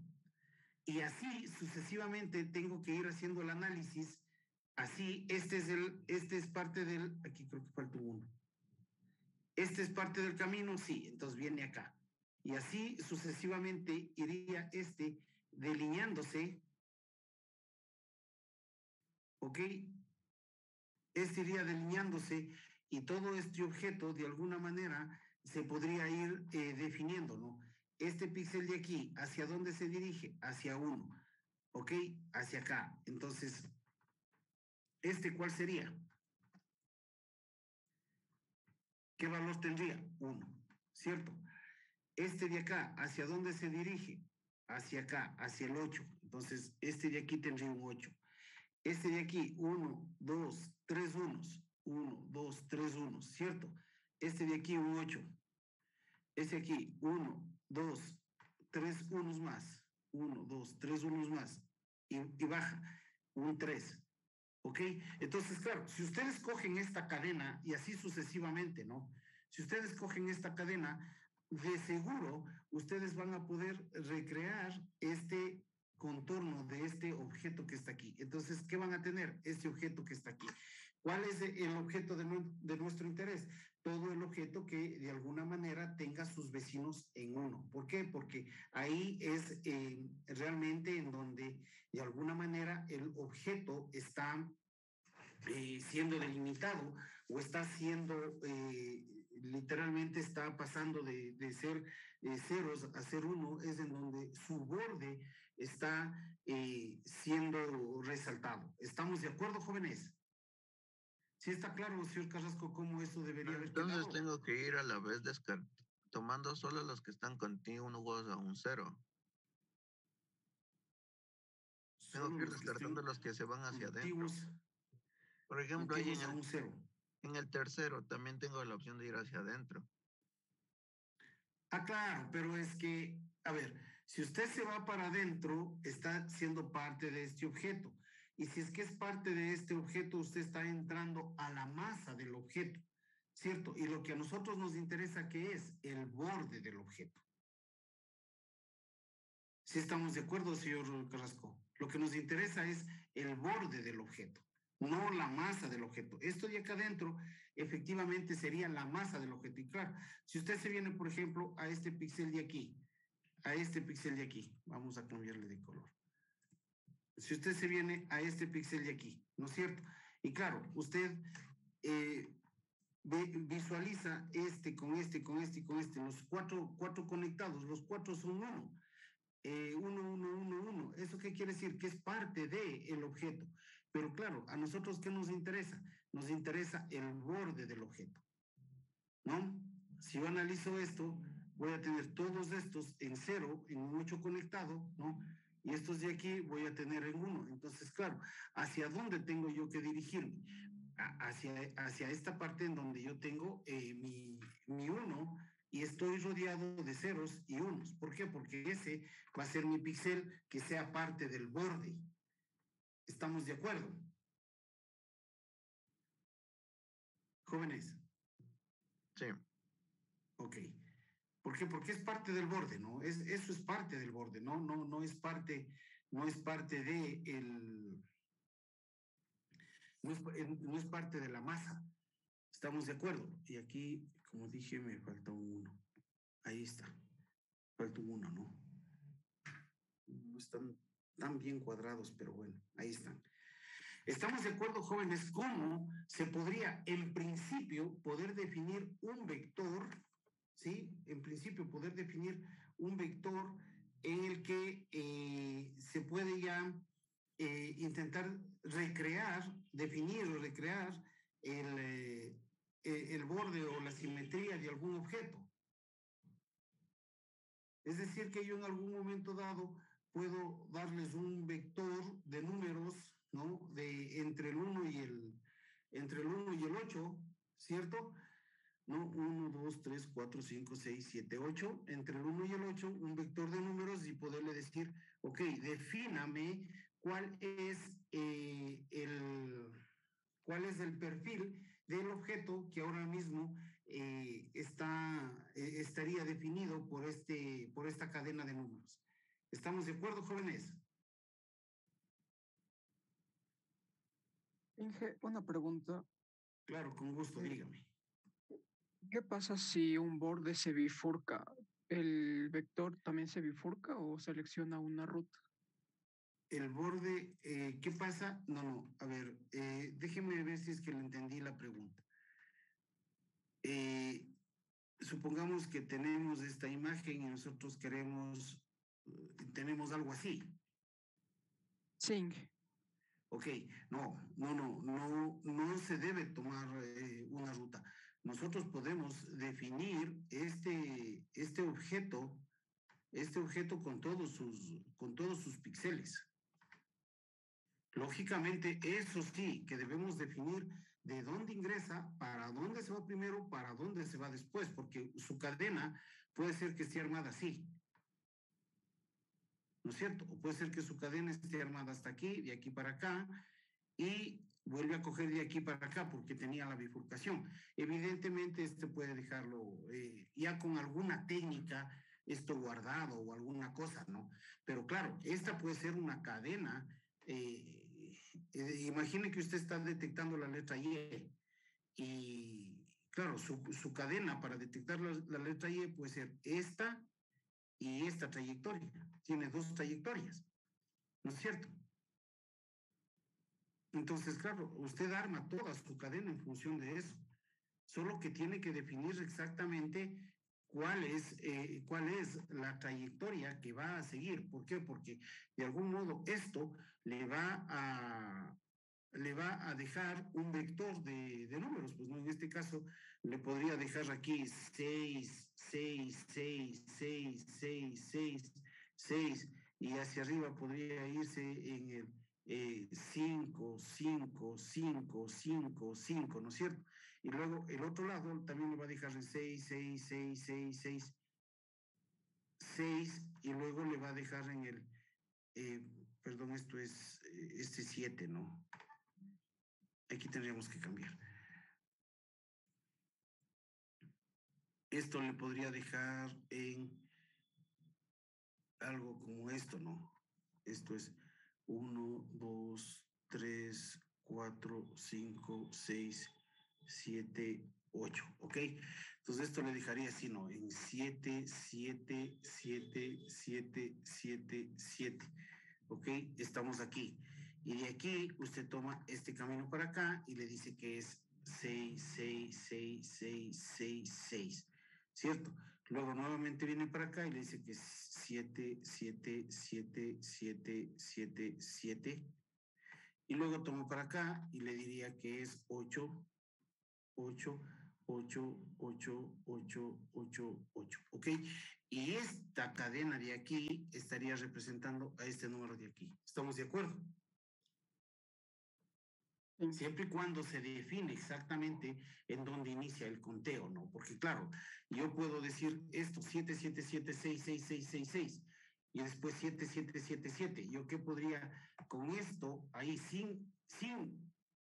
Y así sucesivamente tengo que ir haciendo el análisis. Así, este es parte del, aquí creo que falta uno. Este es parte del camino, sí, entonces viene acá. Y así sucesivamente iría este delineándose. ¿Ok? Este iría delineándose y todo este objeto de alguna manera se podría ir definiendo, ¿no? Este píxel de aquí, ¿hacia dónde se dirige? Hacia 1, ¿ok? Hacia acá. Entonces, ¿este cuál sería? ¿Qué valor tendría? 1, ¿cierto? Este de acá, ¿hacia dónde se dirige? Hacia acá, hacia el 8. Entonces, este de aquí tendría un 8. Este de aquí, 1, 2, 3 unos. 1, 2, 3 unos, ¿cierto? Este de aquí, un 8. Este de aquí, 1, 2, 3 unos más. 1, 2, 3 unos más. Y baja, un 3. ¿Ok? Entonces, claro, si ustedes cogen esta cadena y así sucesivamente, ¿no? Si ustedes cogen esta cadena, de seguro ustedes van a poder recrear este contorno de este objeto que está aquí. Entonces, ¿qué van a tener? Este objeto que está aquí. ¿Cuál es el objeto de nuestro interés? Todo el objeto que de alguna manera tenga sus vecinos en 1. ¿Por qué? Porque ahí es realmente en donde de alguna manera el objeto está siendo delimitado o está siendo literalmente está pasando de ser ceros a ser 1, es en donde su borde está siendo resaltado. ¿Estamos de acuerdo, jóvenes? ¿Sí está claro, señor Carrasco, cómo eso debería haber quedado? Entonces tengo que ir a la vez tomando solo los que están contiguos a un 0. Tengo que ir descartando los que se van hacia adentro. Por ejemplo, ahí a un 0. En el tercero también tengo la opción de ir hacia adentro. Ah, claro, pero es que, a ver, si usted se va para adentro, está siendo parte de este objeto. Y si es que es parte de este objeto, usted está entrando a la masa del objeto, ¿cierto? Y lo que a nosotros nos interesa, ¿qué es? El borde del objeto. ¿Sí estamos de acuerdo, señor Carrasco? Lo que nos interesa es el borde del objeto, no la masa del objeto. Esto de acá adentro, efectivamente, sería la masa del objeto. Y claro, si usted se viene, por ejemplo, a este píxel de aquí, vamos a cambiarle de color. Si usted se viene a este píxel de aquí, ¿no es cierto? Y claro, usted visualiza los cuatro conectados, los cuatro son uno. Uno. ¿Eso qué quiere decir? Que es parte del objeto. Pero claro, a nosotros, ¿qué nos interesa? Nos interesa el borde del objeto, ¿no? Si yo analizo esto, voy a tener todos estos en 0, en 8 conectado, ¿no? Y estos de aquí voy a tener en 1. Entonces, claro, ¿hacia dónde tengo yo que dirigirme? Hacia esta parte en donde yo tengo mi 1 y estoy rodeado de ceros y unos. ¿Por qué? Porque ese va a ser mi píxel que sea parte del borde. ¿Estamos de acuerdo? Jóvenes. Sí. Ok. ¿Por qué? Porque es parte del borde, ¿no? Eso es parte del borde, no es parte de no es parte de la masa. ¿Estamos de acuerdo? Y aquí, como dije, me falta un 1. Ahí está. Falta un 1, ¿no? No están tan bien cuadrados, pero bueno, ahí están. ¿Estamos de acuerdo, jóvenes, cómo se podría, en principio, poder definir un vector, ¿sí? En principio, poder definir un vector en el que se puede ya intentar definir o recrear el borde o la simetría de algún objeto. Es decir, que yo en algún momento dado puedo darles un vector de números, ¿no? Entre el 1 y el 8, ¿cierto? ¿No? 1, 2, 3, 4, 5, 6, 7, 8. Entre el 1 y el 8, un vector de números y poderle decir, ok, defíname cuál es el perfil del objeto que ahora mismo estaría definido por esta cadena de números. ¿Estamos de acuerdo, jóvenes? Inge, una pregunta. Claro, con gusto, dígame. ¿Qué pasa si un borde se bifurca? ¿El vector también se bifurca o selecciona una ruta? El borde, ¿qué pasa? No, a ver, déjeme ver si es que le entendí la pregunta. Supongamos que tenemos esta imagen y nosotros tenemos algo así. Sí. Ok, no se debe tomar una ruta. Nosotros podemos definir este objeto con todos sus píxeles. Lógicamente, eso sí, que debemos definir de dónde ingresa, para dónde se va primero, para dónde se va después, porque su cadena puede ser que esté armada así, ¿no es cierto? O puede ser que su cadena esté armada hasta aquí, de aquí para acá, y vuelve a coger de aquí para acá porque tenía la bifurcación. Evidentemente, puede dejarlo ya con alguna técnica, esto guardado o alguna cosa, ¿no? Pero claro, esta puede ser una cadena. Imagine que usted está detectando la letra y claro, su cadena para detectar la letra Y puede ser esta y esta trayectoria. Tiene 2 trayectorias, ¿no es cierto? Entonces, claro, usted arma toda su cadena en función de eso. Solo que tiene que definir exactamente cuál es la trayectoria que va a seguir. ¿Por qué? Porque de algún modo esto le va a dejar un vector de números. Pues no, en este caso le podría dejar aquí 6, 6, 6, 6, 6, 6, 6, y hacia arriba podría irse en el 5, 5, 5, 5, 5, ¿no es cierto? Y luego el otro lado también le va a dejar en 6, 6, 6, 6, 6, 6, y luego le va a dejar en el, perdón, esto es 7, ¿no? Aquí tendríamos que cambiar. Esto le podría dejar en algo como esto, ¿no? Esto es 1, 2, 3, 4, 5, 6, 7, 8, ¿ok? Entonces esto le dejaría así, ¿no? En 7, 7, 7, 7, 7, 7, ¿ok? Estamos aquí. Y de aquí usted toma este camino para acá y le dice que es 6, 6, 6, 6, 6, 6, ¿cierto? Luego nuevamente viene para acá y le dice que es 7, 7, 7, 7, 7, 7. Y luego tomo para acá y le diría que es 8, 8, 8, 8, 8, 8, 8. ¿Ok? Y esta cadena de aquí estaría representando a este número de aquí. ¿Estamos de acuerdo? Siempre y cuando se define exactamente en dónde inicia el conteo, ¿no? Porque claro, yo puedo decir esto, 7, 7, 7, 6, 6, 6, 6, 6, y después 7, 7, 7, 7. ¿Yo qué podría con esto, ahí, sin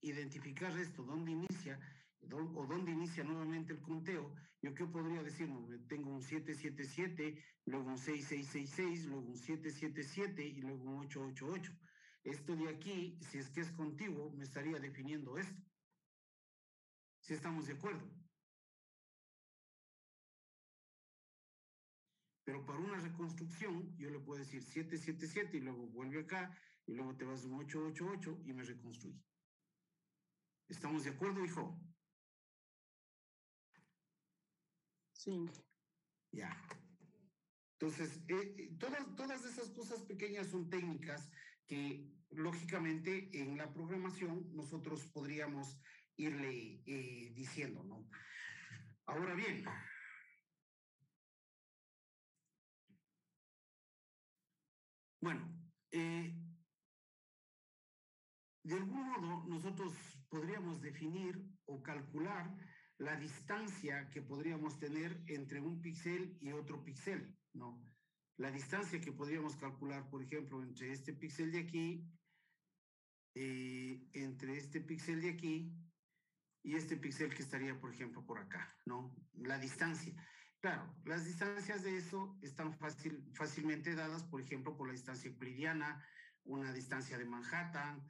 identificar esto, dónde inicia, o dónde inicia nuevamente el conteo, yo qué podría decir? No, tengo un 7, 7, 7, luego un 6, 6, 6, 6, luego un 7, 7, 7 y luego un 8, 8, 8. Esto de aquí, si es que es contiguo, me estaría definiendo esto. Si estamos de acuerdo. Pero para una reconstrucción, yo le puedo decir 7, 7, 7 y luego vuelve acá y luego te vas un 8, 8, 8 y me reconstruye. ¿Estamos de acuerdo, hijo? Sí. Ya. Entonces, todas esas cosas pequeñas son técnicas que, lógicamente, en la programación nosotros podríamos irle diciendo, ¿no? Ahora bien, bueno, de algún modo nosotros podríamos definir o calcular la distancia que podríamos tener entre un píxel y otro píxel, ¿no? La distancia que podríamos calcular, por ejemplo, entre este píxel de aquí, entre este píxel de aquí y este píxel que estaría, por ejemplo, por acá, ¿no? La distancia. Claro, las distancias de eso están fácilmente dadas, por ejemplo, por la distancia euclidiana, una distancia de Manhattan,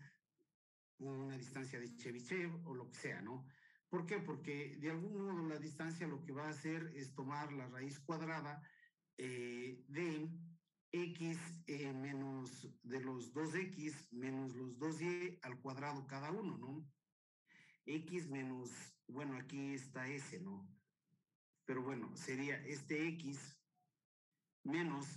una distancia de Chebyshev o lo que sea, ¿no? ¿Por qué? Porque de algún modo la distancia lo que va a hacer es tomar la raíz cuadrada de x menos de los 2x menos los 2y al cuadrado cada uno, ¿no? X menos, bueno, aquí está S, ¿no? Pero bueno, sería este X menos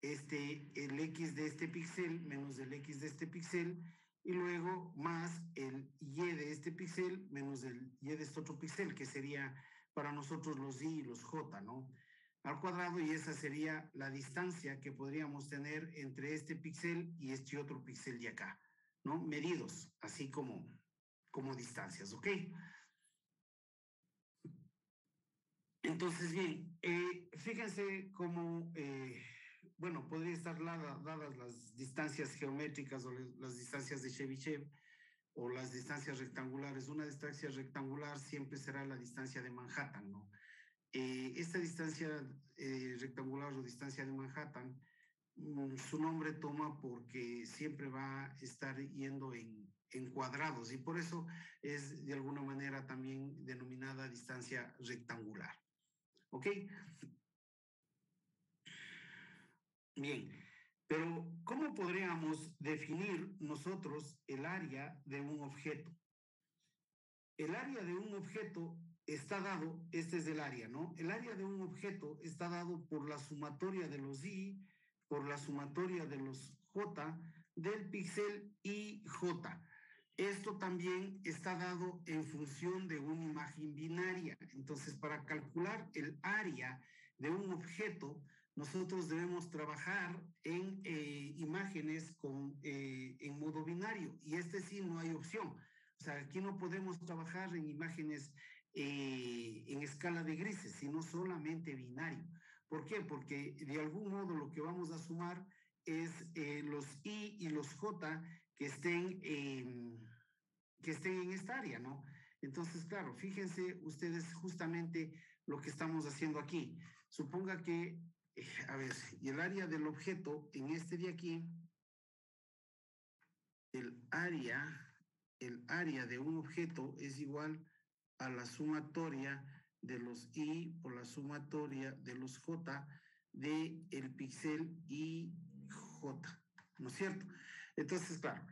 el X de este píxel menos el X de este píxel y luego más el Y de este píxel menos el Y de este otro píxel, que sería para nosotros los Y y los J, ¿no? Al cuadrado, y esa sería la distancia que podríamos tener entre este píxel y este otro píxel de acá, ¿no? Medidos, así como distancias, ¿ok? Entonces, bien, fíjense cómo, bueno, podría estar dadas las distancias geométricas o las distancias de Chebyshev o las distancias rectangulares. Una distancia rectangular siempre será la distancia de Manhattan, ¿no? Esta distancia rectangular o distancia de Manhattan, su nombre toma porque siempre va a estar yendo en cuadrados y por eso es de alguna manera también denominada distancia rectangular. ¿Ok? Bien, pero ¿cómo podríamos definir nosotros el área de un objeto? El área de un objeto está dado, este es el área, ¿no? El área de un objeto está dado por la sumatoria de los I, por la sumatoria de los J, del píxel IJ. Esto también está dado en función de una imagen binaria. Entonces, para calcular el área de un objeto, nosotros debemos trabajar en imágenes en modo binario. Y sí no hay opción. O sea, aquí no podemos trabajar en imágenes en escala de grises, sino solamente binario. ¿Por qué? Porque de algún modo lo que vamos a sumar es los I y los J que estén en esta área, ¿no? Entonces, claro, fíjense ustedes justamente lo que estamos haciendo aquí. Suponga que, a ver, y el área del objeto en este de aquí, el área de un objeto es igual a la sumatoria de los I por la sumatoria de los J de el píxel IJ, ¿no es cierto? Entonces, claro,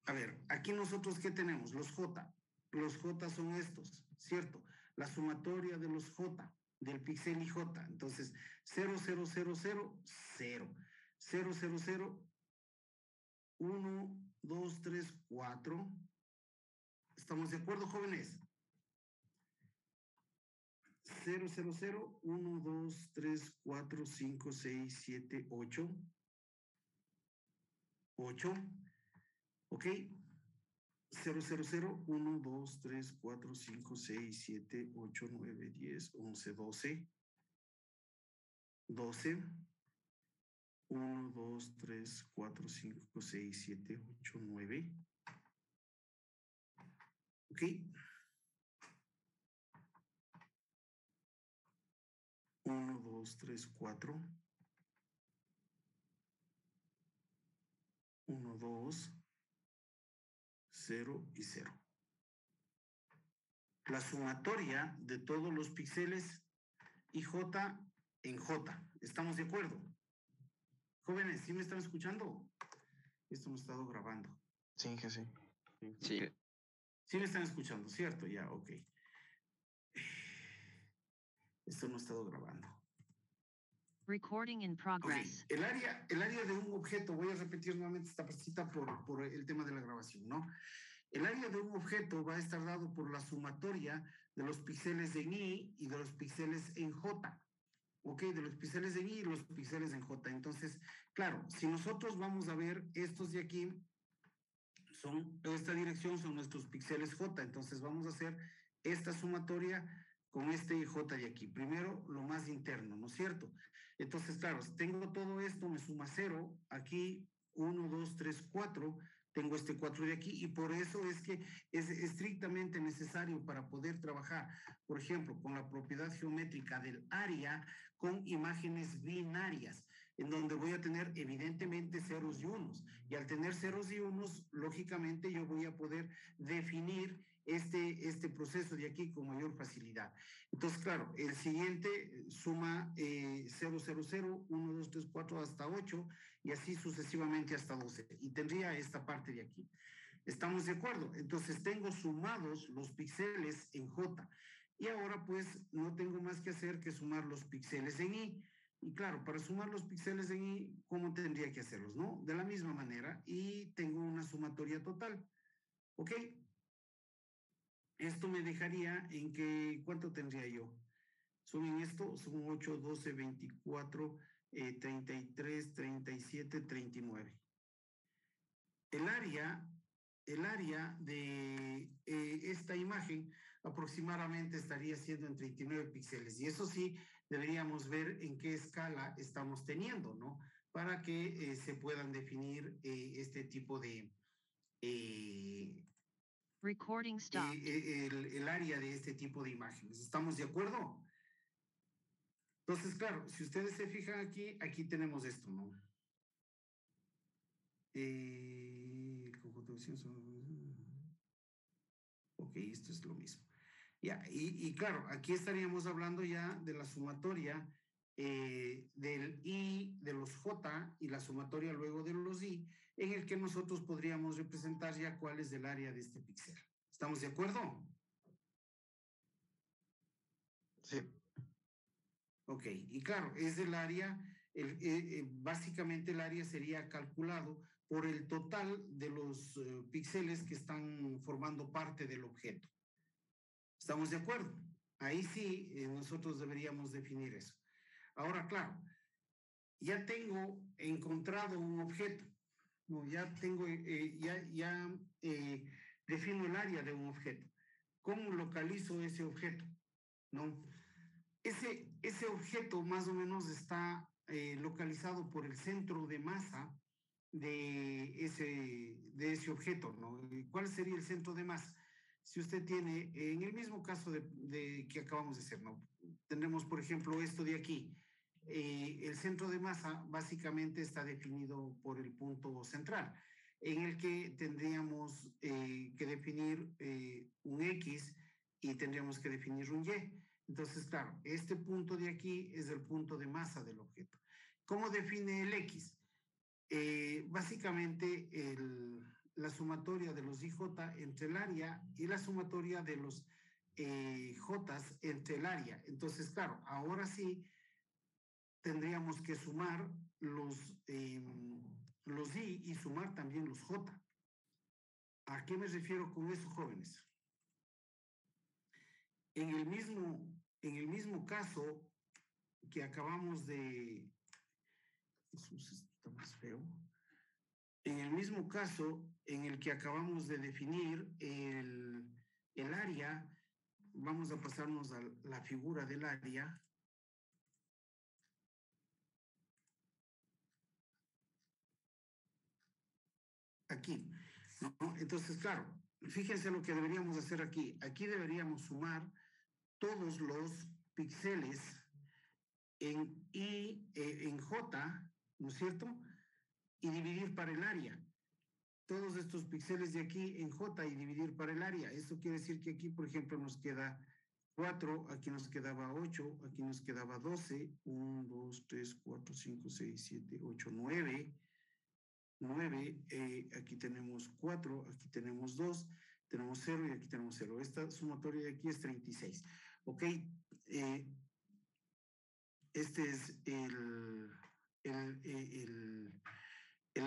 a ver, aquí nosotros, ¿qué tenemos? Los J. Los J son estos, ¿cierto? La sumatoria de los J, del píxel IJ. Entonces, 0, 0, 0, 0, 0. 0, 0, 0, 1, 2, 3, 4. ¿Estamos de acuerdo, jóvenes? 0, 0, 0, 1, 2, 3, 4, 5, 6, 7, 8. 8. ¿Ok? 0, 0, 0, 1, 2, 3, 4, 5, 6, 7, 8, 9, 10, 11, 12. 12. 1, 2, 3, 4, 5, 6, 7, 8, 9. ¿Ok? 1, 2, 3, 4. 1, 2, 0 y 0. La sumatoria de todos los píxeles IJ en J. ¿Estamos de acuerdo? Jóvenes, ¿sí me están escuchando? Esto me he estado grabando. Sí, que sí. Sí. Sí me están escuchando, ¿cierto? Ya, ok. Esto no he estado grabando. Recording in progress. Okay. El área de un objeto, voy a repetir nuevamente esta partita por el tema de la grabación, ¿no? El área de un objeto va a estar dado por la sumatoria de los píxeles en I y de los píxeles en J. ¿Ok? De los píxeles en I y los píxeles en J. Entonces, claro, si nosotros vamos a ver estos de aquí, esta dirección son nuestros píxeles J. Entonces vamos a hacer esta sumatoria con este J de aquí. Primero, lo más interno, ¿no es cierto? Entonces, claro, tengo todo esto, me suma 0, aquí 1, 2, 3, 4, tengo este 4 de aquí y por eso es que es estrictamente necesario para poder trabajar, por ejemplo, con la propiedad geométrica del área con imágenes binarias, en donde voy a tener evidentemente ceros y unos. Y al tener ceros y unos, lógicamente yo voy a poder definir este proceso de aquí con mayor facilidad. Entonces, claro, el siguiente suma 0, 0, 0, 1, 2, 3, 4 hasta 8 y así sucesivamente hasta 12. Y tendría esta parte de aquí. ¿Estamos de acuerdo? Entonces tengo sumados los píxeles en J. Y ahora pues no tengo más que hacer que sumar los píxeles en I. Y claro, para sumar los píxeles en I, ¿cómo tendría que hacerlos? ¿No? De la misma manera y tengo una sumatoria total. ¿Ok? Esto me dejaría en que, ¿cuánto tendría yo? Sumen esto, son 8, 12, 24, 33, 37, 39. El área de esta imagen aproximadamente estaría siendo en 39 píxeles. Y eso sí, deberíamos ver en qué escala estamos teniendo, ¿no? Para que se puedan definir este tipo de... Recording stop. El área de este tipo de imágenes. ¿Estamos de acuerdo? Entonces, claro, si ustedes se fijan aquí, aquí tenemos esto, ¿no? Ok, esto es lo mismo. Ya, y claro, aquí estaríamos hablando ya de la sumatoria del I, de los J y la sumatoria luego de los I, en el que nosotros podríamos representar ya cuál es el área de este píxel. ¿Estamos de acuerdo? Sí. Ok, y claro, es el área, básicamente el área sería calculado por el total de los píxeles que están formando parte del objeto. ¿Estamos de acuerdo? Ahí sí, nosotros deberíamos definir eso. Ahora, claro, ya tengo encontrado un objeto, no, ya tengo, defino el área de un objeto. ¿Cómo localizo ese objeto? ¿No? Ese objeto más o menos está localizado por el centro de masa de ese objeto, ¿no? ¿Cuál sería el centro de masa? si usted tiene, en el mismo caso de que acabamos de hacer, ¿no? Tendremos, por ejemplo, esto de aquí. El centro de masa básicamente está definido por el punto central, en el que tendríamos que definir un X y tendríamos que definir un Y. Entonces, claro, este punto de aquí es el punto de masa del objeto. ¿Cómo define el X? Básicamente la sumatoria de los IJ entre el área y la sumatoria de los J entre el área. Entonces, claro, ahora sí tendríamos que sumar los I y sumar también los J. ¿A qué me refiero con eso, jóvenes? En el mismo caso que acabamos de... Jesús, está más feo. En el mismo caso en el que acabamos de definir el área, vamos a pasarnos a la figura del área. Aquí, ¿no? Entonces, claro, fíjense lo que deberíamos hacer aquí. Aquí deberíamos sumar todos los píxeles en I, en J, ¿no es cierto? Y dividir para el área. Todos estos píxeles de aquí en J y dividir para el área. Esto quiere decir que aquí, por ejemplo, nos queda 4, aquí nos quedaba 8, aquí nos quedaba 12, 1, 2, 3, 4, 5, 6, 7, 8, 9, 9, aquí tenemos 4, aquí tenemos 2, tenemos 0 y aquí tenemos 0. Esta sumatoria de aquí es 36. ¿Ok? Este es el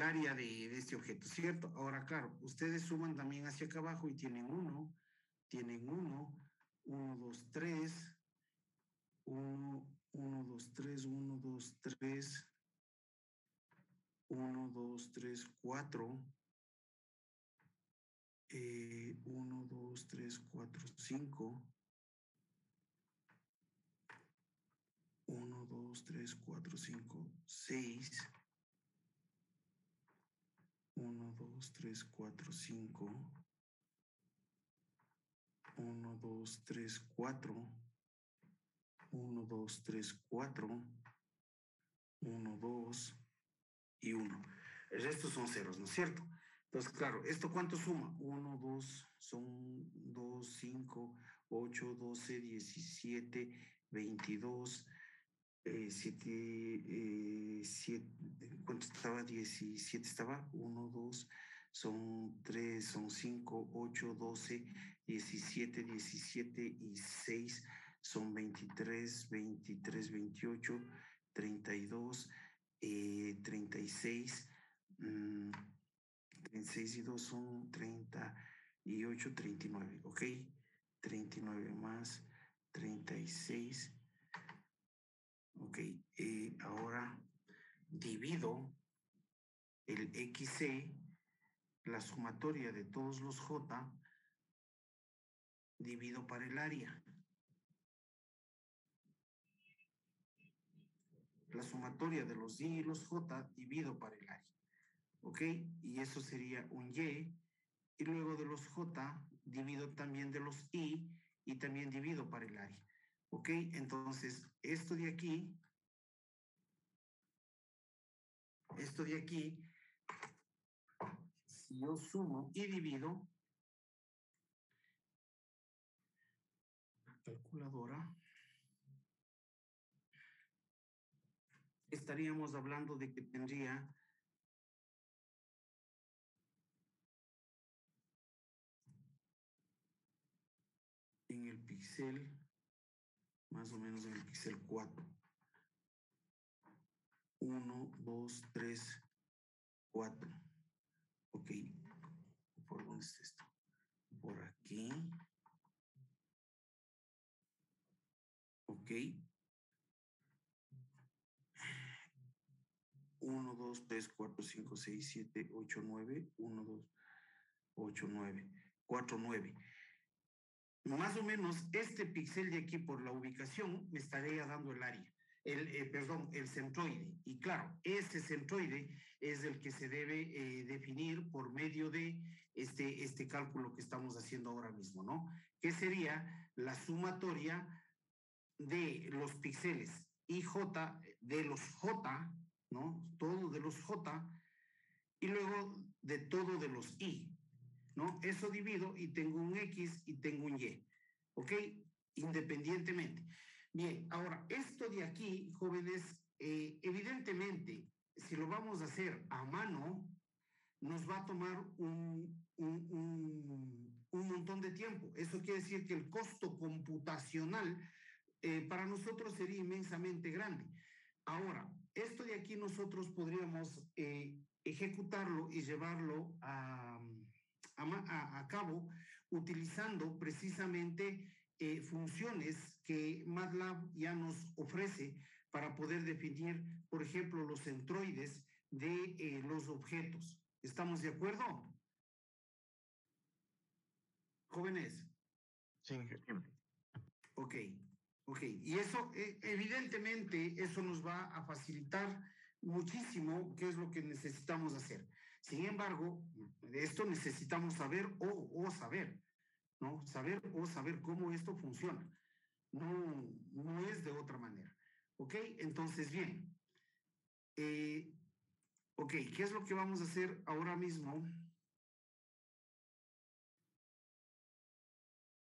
área de este objeto, ¿cierto? Ahora, claro, ustedes suman también hacia acá abajo y tienen 1, 1, 2, 3, 1, 2, 3, 1, 2, 3, 1, 2, 3, 4, 1, 2, 3, 4, 5, 1, 2, 3, 4, 5, 6, 1, 2, 3, 4, 5, 1, 2, 3, 4, 1, 2, 3, 4, 1, 2 y 1. El resto son ceros, ¿no es cierto? Entonces, claro, ¿esto cuánto suma? 1, 2, son 2, 5, 8, 12, 17, 22, 7, ¿cuánto estaba? 17 estaba, 1, 2, son 3, son 5, 8, 12, 17, 17 y 6, son 23, 23, 28, 32, 36, 36 y 2 son 38, 39, ¿ok? 39 más 36. Ok, ahora divido el XC, la sumatoria de todos los J, divido para el área. La sumatoria de los Y y los J, divido para el área. Ok, y eso sería un Y. Y luego de los J, divido también de los I y también divido para el área. Ok, entonces esto de aquí, si yo sumo y divido, calculadora, estaríamos hablando de que tendría en el píxel, más o menos en el píxel 4. 1, 2, 3, 4. Ok. ¿Por dónde está esto? Por aquí. Ok. 1, 2, 3, 4, 5, 6, 7, 8, 9. 1, 2, 8, 9. 4, 9. Más o menos este píxel de aquí por la ubicación me estaría dando el área. perdón, el centroide. Y claro, ese centroide es el que se debe definir por medio de este cálculo que estamos haciendo ahora mismo, ¿no? Que sería la sumatoria de los píxeles IJ, de los J, ¿no? Todo de los J, y luego de todo de los I, ¿no? Eso divido y tengo un X y tengo un Y, ¿ok? Independientemente. Bien, ahora, esto de aquí, jóvenes, evidentemente, si lo vamos a hacer a mano, nos va a tomar un montón de tiempo. Eso quiere decir que el costo computacional para nosotros sería inmensamente grande. Ahora, esto de aquí nosotros podríamos ejecutarlo y llevarlo a cabo utilizando precisamente funciones que MATLAB ya nos ofrece para poder definir, por ejemplo, los centroides de los objetos. ¿Estamos de acuerdo? Jóvenes. Sí. Ok. Y eso, evidentemente, eso nos va a facilitar muchísimo qué es lo que necesitamos hacer. Sin embargo, de esto necesitamos saber o saber, ¿no? Saber o saber cómo esto funciona. No es de otra manera. ¿Ok? Entonces, bien. Ok, ¿qué es lo que vamos a hacer ahora mismo?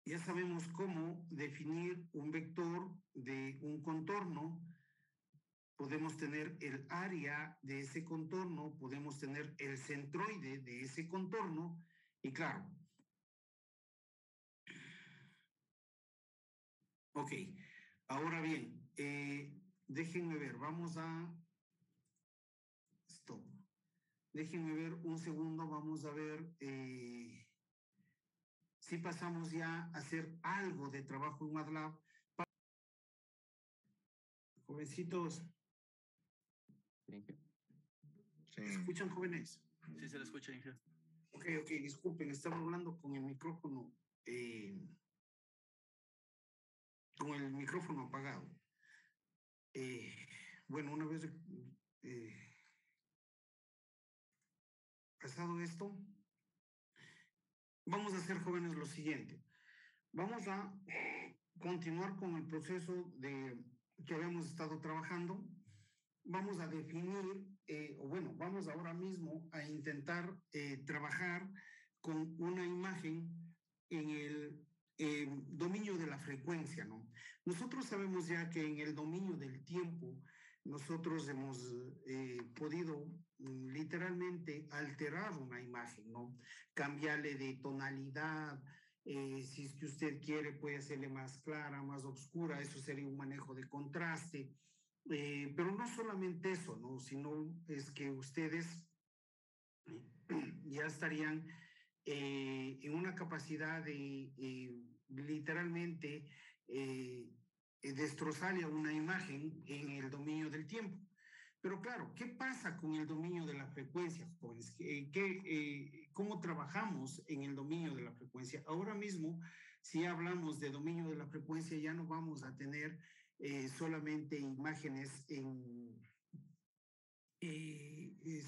Ya sabemos cómo definir un vector de un contorno. Podemos tener el área de ese contorno, podemos tener el centroide de ese contorno y claro. Ok, ahora bien, déjenme ver, vamos a... Stop. Déjenme ver un segundo, vamos a ver si pasamos ya a hacer algo de trabajo en MATLAB. Jovencitos. Sí. ¿Escuchan, jóvenes? Sí, se lo escucha, Inge. Ok, disculpen, estaba hablando con el micrófono apagado. Bueno, una vez pasado esto, vamos a hacer, jóvenes, lo siguiente. Vamos a continuar con el proceso que habíamos estado trabajando. Vamos a definir, vamos ahora mismo a intentar trabajar con una imagen en el dominio de la frecuencia, ¿no? Nosotros sabemos ya que en el dominio del tiempo, nosotros hemos podido literalmente alterar una imagen, ¿no? Cambiarle de tonalidad, si es que usted quiere, puede hacerle más clara, más oscura, eso sería un manejo de contraste. Pero no solamente eso, ¿no? Sino es que ustedes ya estarían en una capacidad de literalmente destrozarle a una imagen en el dominio del tiempo. Pero claro, ¿qué pasa con el dominio de la frecuencia, jóvenes? ¿Cómo trabajamos en el dominio de la frecuencia? Ahora mismo, si hablamos de dominio de la frecuencia, ya no vamos a tener solamente imágenes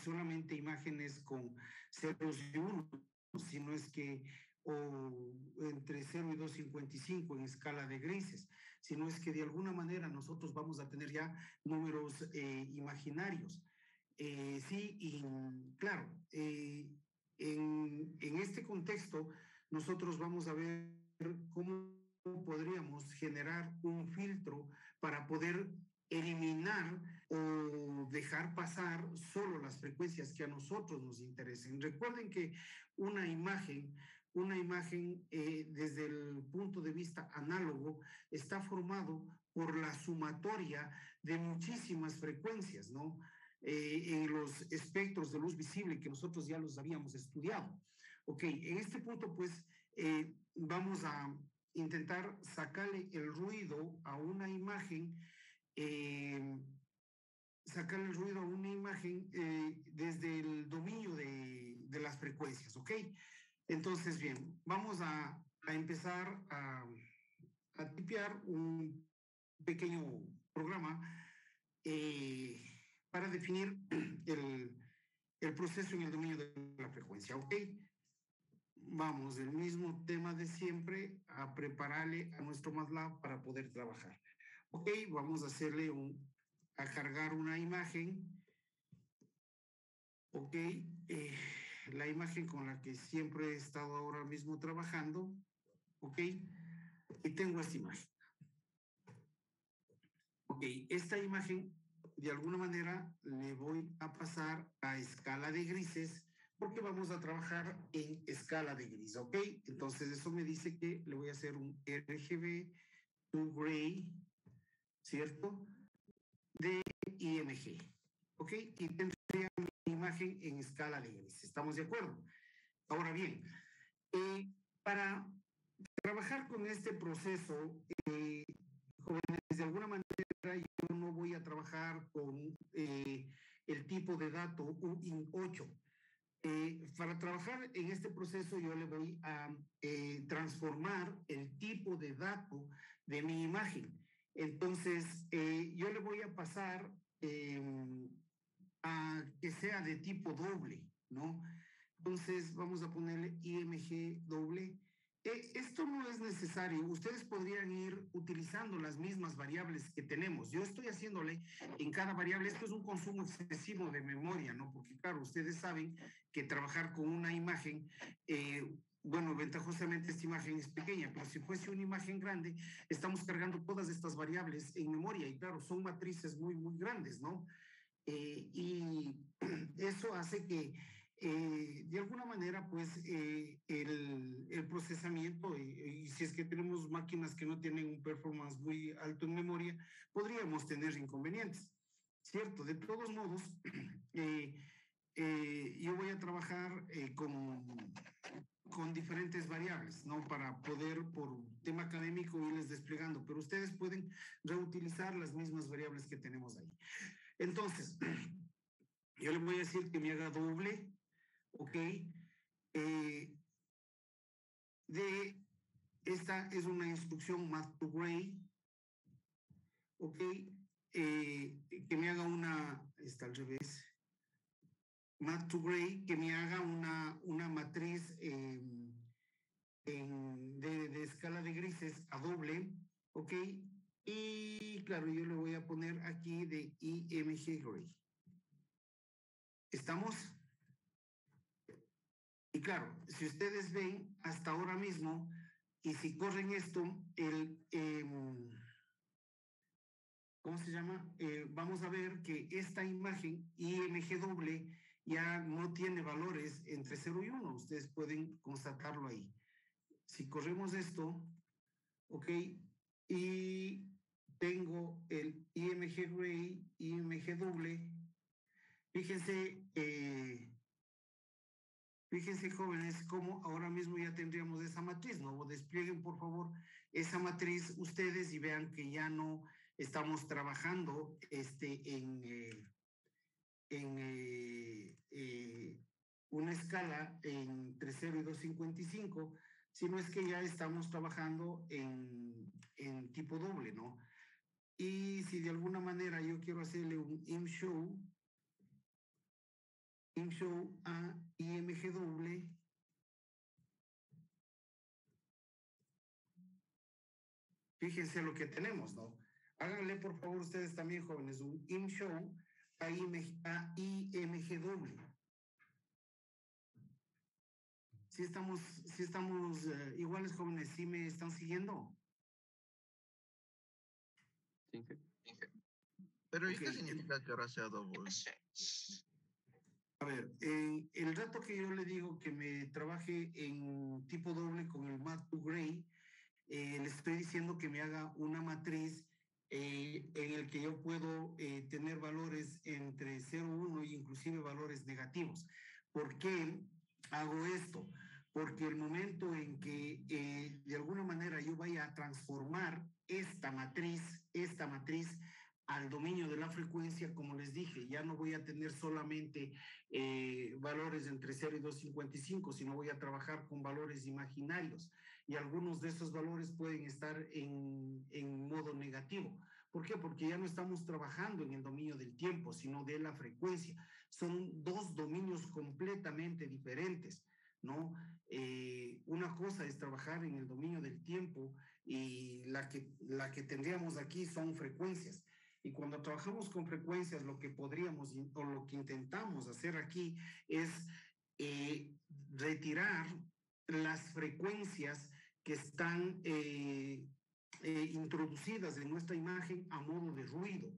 solamente imágenes con ceros y unos, sino es que o entre 0 y 255 en escala de grises, sino es que de alguna manera nosotros vamos a tener ya números imaginarios. Sí, y claro, en este contexto nosotros vamos a ver cómo podríamos generar un filtro para poder eliminar o dejar pasar solo las frecuencias que a nosotros nos interesen. Recuerden que una imagen desde el punto de vista análogo está formado por la sumatoria de muchísimas frecuencias, ¿no? En los espectros de luz visible que nosotros ya los habíamos estudiado. Ok, en este punto pues vamos a intentar sacarle el ruido a una imagen, desde el dominio de las frecuencias, ¿ok? Entonces, bien, vamos a empezar a tipear un pequeño programa para definir el proceso en el dominio de la frecuencia, ¿ok? Vamos, el mismo tema de siempre, a prepararle a nuestro MATLAB para poder trabajar. Ok, vamos a hacerle a cargar una imagen. Ok, la imagen con la que siempre he estado ahora mismo trabajando. Ok, y tengo esta imagen. Ok, esta imagen, de alguna manera, le voy a pasar a escala de grises, porque vamos a trabajar en escala de gris, ¿ok? Entonces, eso me dice que le voy a hacer un RGB to gray, ¿cierto? De IMG, ¿ok? Y tendría mi imagen en escala de gris, ¿estamos de acuerdo? Ahora bien, para trabajar con este proceso, jóvenes, de alguna manera yo no voy a trabajar con el tipo de dato UIN8. Para trabajar en este proceso yo le voy a transformar el tipo de dato de mi imagen. Entonces, yo le voy a pasar a que sea de tipo doble, ¿no? Entonces, vamos a ponerle IMG doble. Esto no es necesario. Ustedes podrían ir utilizando las mismas variables que tenemos. Yo estoy haciéndole en cada variable. Esto es un consumo excesivo de memoria, ¿no? Porque, claro, ustedes saben que trabajar con una imagen, bueno, ventajosamente esta imagen es pequeña, pero si fuese una imagen grande, estamos cargando todas estas variables en memoria y, claro, son matrices muy, muy grandes, ¿no? Y eso hace que de alguna manera, pues, el procesamiento, y si es que tenemos máquinas que no tienen un performance muy alto en memoria, podríamos tener inconvenientes, ¿cierto? De todos modos, yo voy a trabajar con diferentes variables, ¿no? Para poder, por tema académico, irles desplegando, pero ustedes pueden reutilizar las mismas variables que tenemos ahí. Entonces, yo le voy a decir que me haga doble, ¿ok? Esta es una instrucción math to gray, ¿ok? Que me haga está al revés, math to gray, que me haga una matriz de escala de grises a doble, ¿ok? Y claro, yo le voy a poner aquí de IMG gray. ¿Estamos? Y claro, si ustedes ven hasta ahora mismo, y si corren esto, ¿cómo se llama? Vamos a ver que esta imagen IMG doble ya no tiene valores entre 0 y 1. Ustedes pueden constatarlo ahí. Si corremos esto, ok, y tengo el IMG gray, IMG doble, fíjense, jóvenes, cómo ahora mismo ya tendríamos esa matriz, ¿no? Desplieguen, por favor, esa matriz ustedes y vean que ya no estamos trabajando una escala entre 0 y 255, sino es que ya estamos trabajando en tipo doble, ¿no? Y si de alguna manera yo quiero hacerle un IMShow a IMG doble, fíjense lo que tenemos, ¿no? Háganle, por favor, ustedes también, jóvenes, un IMShow a IMG doble. Si estamos iguales, jóvenes, ¿sí me están siguiendo? Sí. Pero ¿y qué significa que ahora sea doble? A ver, el dato que yo le digo que me trabaje en tipo doble con el math to gray, le estoy diciendo que me haga una matriz en el que yo puedo tener valores entre 0 y 1 e inclusive valores negativos. ¿Por qué hago esto? Porque el momento en que de alguna manera yo vaya a transformar esta matriz al dominio de la frecuencia, como les dije, ya no voy a tener solamente valores entre 0 y 255, sino voy a trabajar con valores imaginarios y algunos de esos valores pueden estar en modo negativo. ¿Por qué? Porque ya no estamos trabajando en el dominio del tiempo, sino de la frecuencia. Son dos dominios completamente diferentes, ¿no? Una cosa es trabajar en el dominio del tiempo y la que tendríamos aquí son frecuencias. Y cuando trabajamos con frecuencias, lo que podríamos o lo que intentamos hacer aquí es retirar las frecuencias que están introducidas en nuestra imagen a modo de ruido,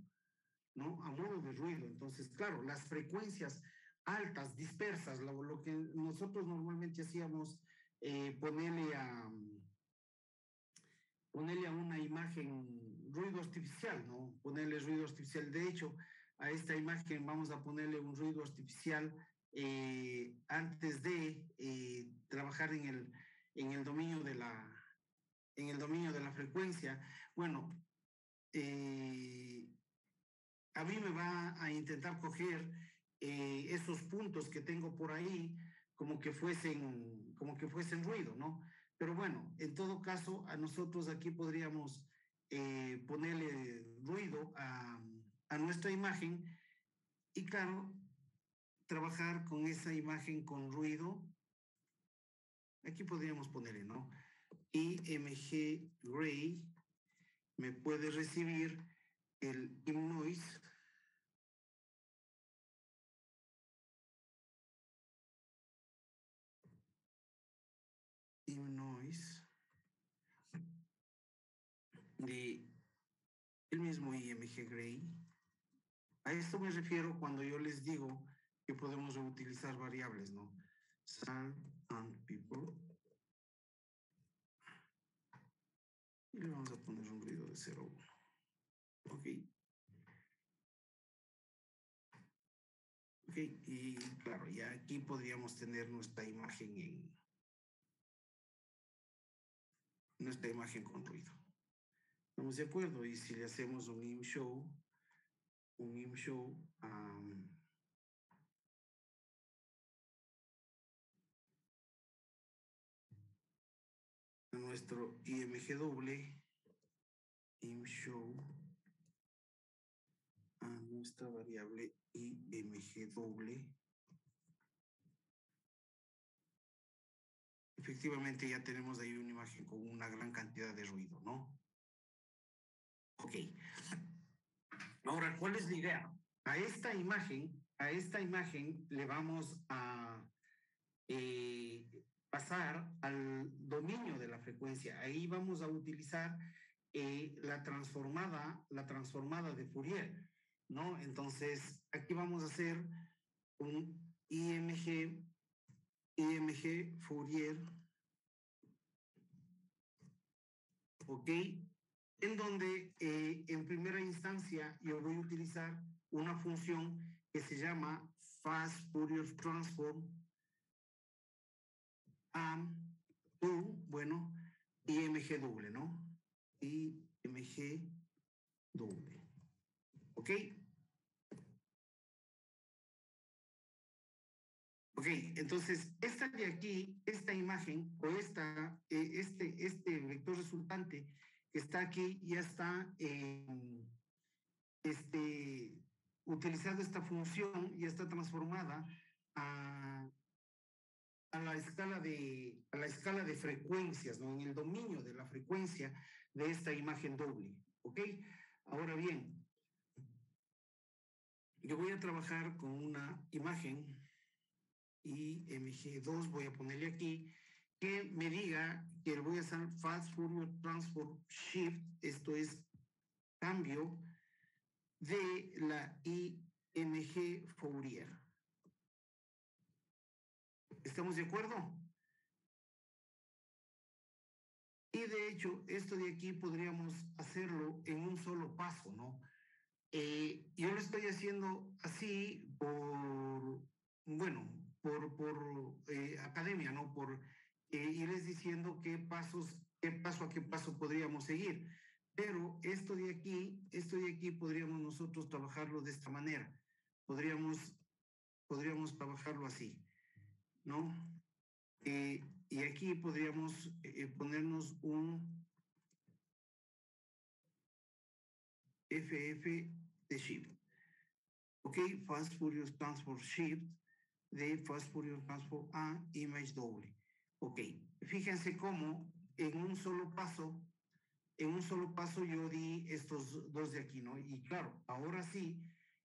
¿no? A modo de ruido. Entonces, claro, las frecuencias altas, dispersas, lo que nosotros normalmente hacíamos, ponerle a una imagen ruido artificial, ¿no? Ponerle ruido artificial. De hecho, a esta imagen vamos a ponerle un ruido artificial antes de trabajar en el dominio de la frecuencia. Bueno, a mí me va a intentar coger esos puntos que tengo por ahí como que fuesen ruido, ¿no? Pero bueno, en todo caso, a nosotros aquí podríamos ponerle ruido a nuestra imagen y claro, trabajar con esa imagen con ruido. Aquí podríamos ponerle, ¿no? IMG Gray me puede recibir el ImNoise de el mismo IMG Gray. A esto me refiero cuando yo les digo que podemos reutilizar variables, ¿no? Sun and people. Y le vamos a poner un ruido de 0,1. Ok. Ok, y claro, ya aquí podríamos tener nuestra imagen con ruido. ¿Estamos de acuerdo? Y si le hacemos un ImShow, a nuestro IMG doble, ImShow, a nuestra variable IMG doble. Efectivamente ya tenemos ahí una imagen con una gran cantidad de ruido, ¿no? Ok. Ahora, ¿cuál es la idea? A esta imagen le vamos a pasar al dominio de la frecuencia. Ahí vamos a utilizar la transformada de Fourier, ¿no? Entonces, aquí vamos a hacer un IMG Fourier, ¿ok? En donde en primera instancia yo voy a utilizar una función que se llama Fast Fourier Transform bueno, IMG doble, ¿no? IMG doble, ¿ok? Ok, entonces esta de aquí, esta imagen o este vector resultante que está aquí ya está utilizando esta función, ya está transformada a la escala de frecuencias, ¿no? En el dominio de la frecuencia de esta imagen doble, ¿ok? Ahora bien, yo voy a trabajar con una imagen IMG2, voy a ponerle aquí, que me diga que voy a hacer Fast Fourier Transform Shift, esto es cambio de la IMG Fourier. ¿Estamos de acuerdo? Y de hecho, esto de aquí podríamos hacerlo en un solo paso, ¿no? Yo lo estoy haciendo así por academia, ¿no? Por irles diciendo qué paso a qué paso podríamos seguir. Pero esto de aquí podríamos nosotros trabajarlo de esta manera. Podríamos trabajarlo así, ¿no? Y aquí podríamos ponernos FF de shift. Ok, fast Fourier transform shift de fast Fourier transform a image doble. Ok, fíjense cómo en un solo paso yo di estos dos de aquí, ¿no? Y claro, ahora sí,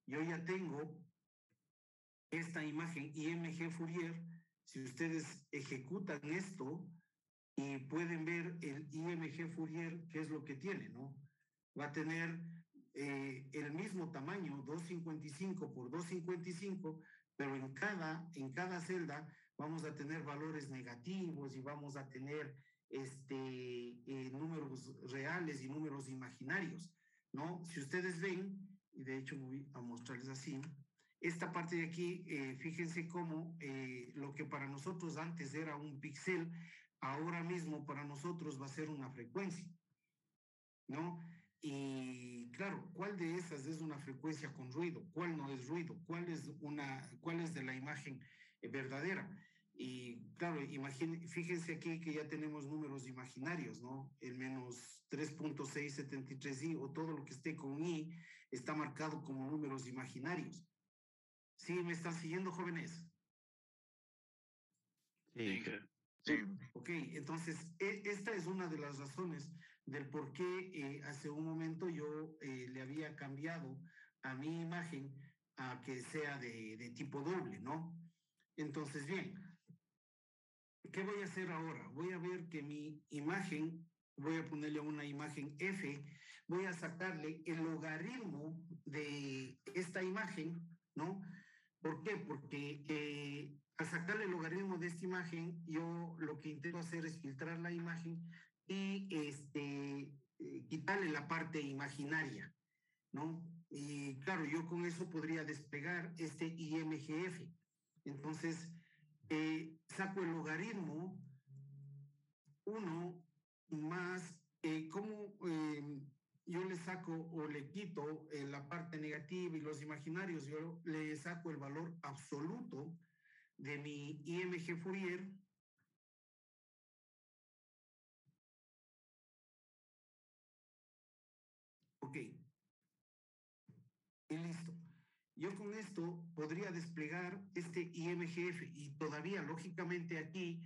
yo ya tengo esta imagen IMG Fourier. Si ustedes ejecutan esto y pueden ver el IMG Fourier, qué es lo que tiene, ¿no? Va a tener el mismo tamaño, 255 por 255, pero en cada celda vamos a tener valores negativos y vamos a tener números reales y números imaginarios, ¿no? Si ustedes ven, y de hecho voy a mostrarles así, esta parte de aquí, fíjense cómo lo que para nosotros antes era un píxel, ahora mismo para nosotros va a ser una frecuencia, ¿no? Y claro, ¿cuál de esas es una frecuencia con ruido? ¿Cuál no es ruido? ¿Cuál es de la imagen verdadera? Y claro, fíjense aquí que ya tenemos números imaginarios, ¿no? El menos 3.673i o todo lo que esté con i está marcado como números imaginarios. ¿Sí me están siguiendo, jóvenes? Sí. Sí. Ok, entonces esta es una de las razones del por qué hace un momento yo le había cambiado a mi imagen a que sea de tipo doble, ¿no? Entonces, bien, ¿qué voy a hacer ahora? Voy a ver que mi imagen, voy a ponerle una imagen F, voy a sacarle el logaritmo de esta imagen, ¿no? ¿Por qué? Porque al sacarle el logaritmo de esta imagen, yo lo que intento hacer es filtrar la imagen y quitarle la parte imaginaria, ¿no? Y claro, yo con eso podría desplegar este IMGF. Entonces, saco el logaritmo 1 más, ¿cómo yo le saco o le quito la parte negativa y los imaginarios? Yo le saco el valor absoluto de mi IMG Fourier. Ok. Y listo. Yo con esto podría desplegar este IMGF y todavía, lógicamente, aquí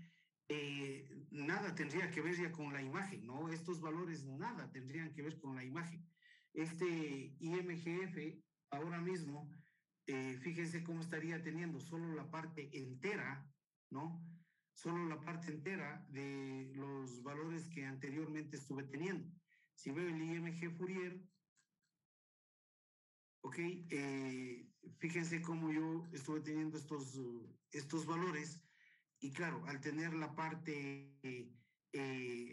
nada tendría que ver ya con la imagen, ¿no? Estos valores nada tendrían que ver con la imagen. Este IMGF ahora mismo, fíjense cómo estaría teniendo solo la parte entera, ¿no? Solo la parte entera de los valores que anteriormente estuve teniendo. Si veo el IMG Fourier, ok, fíjense cómo yo estuve teniendo estos valores y claro, al tener la parte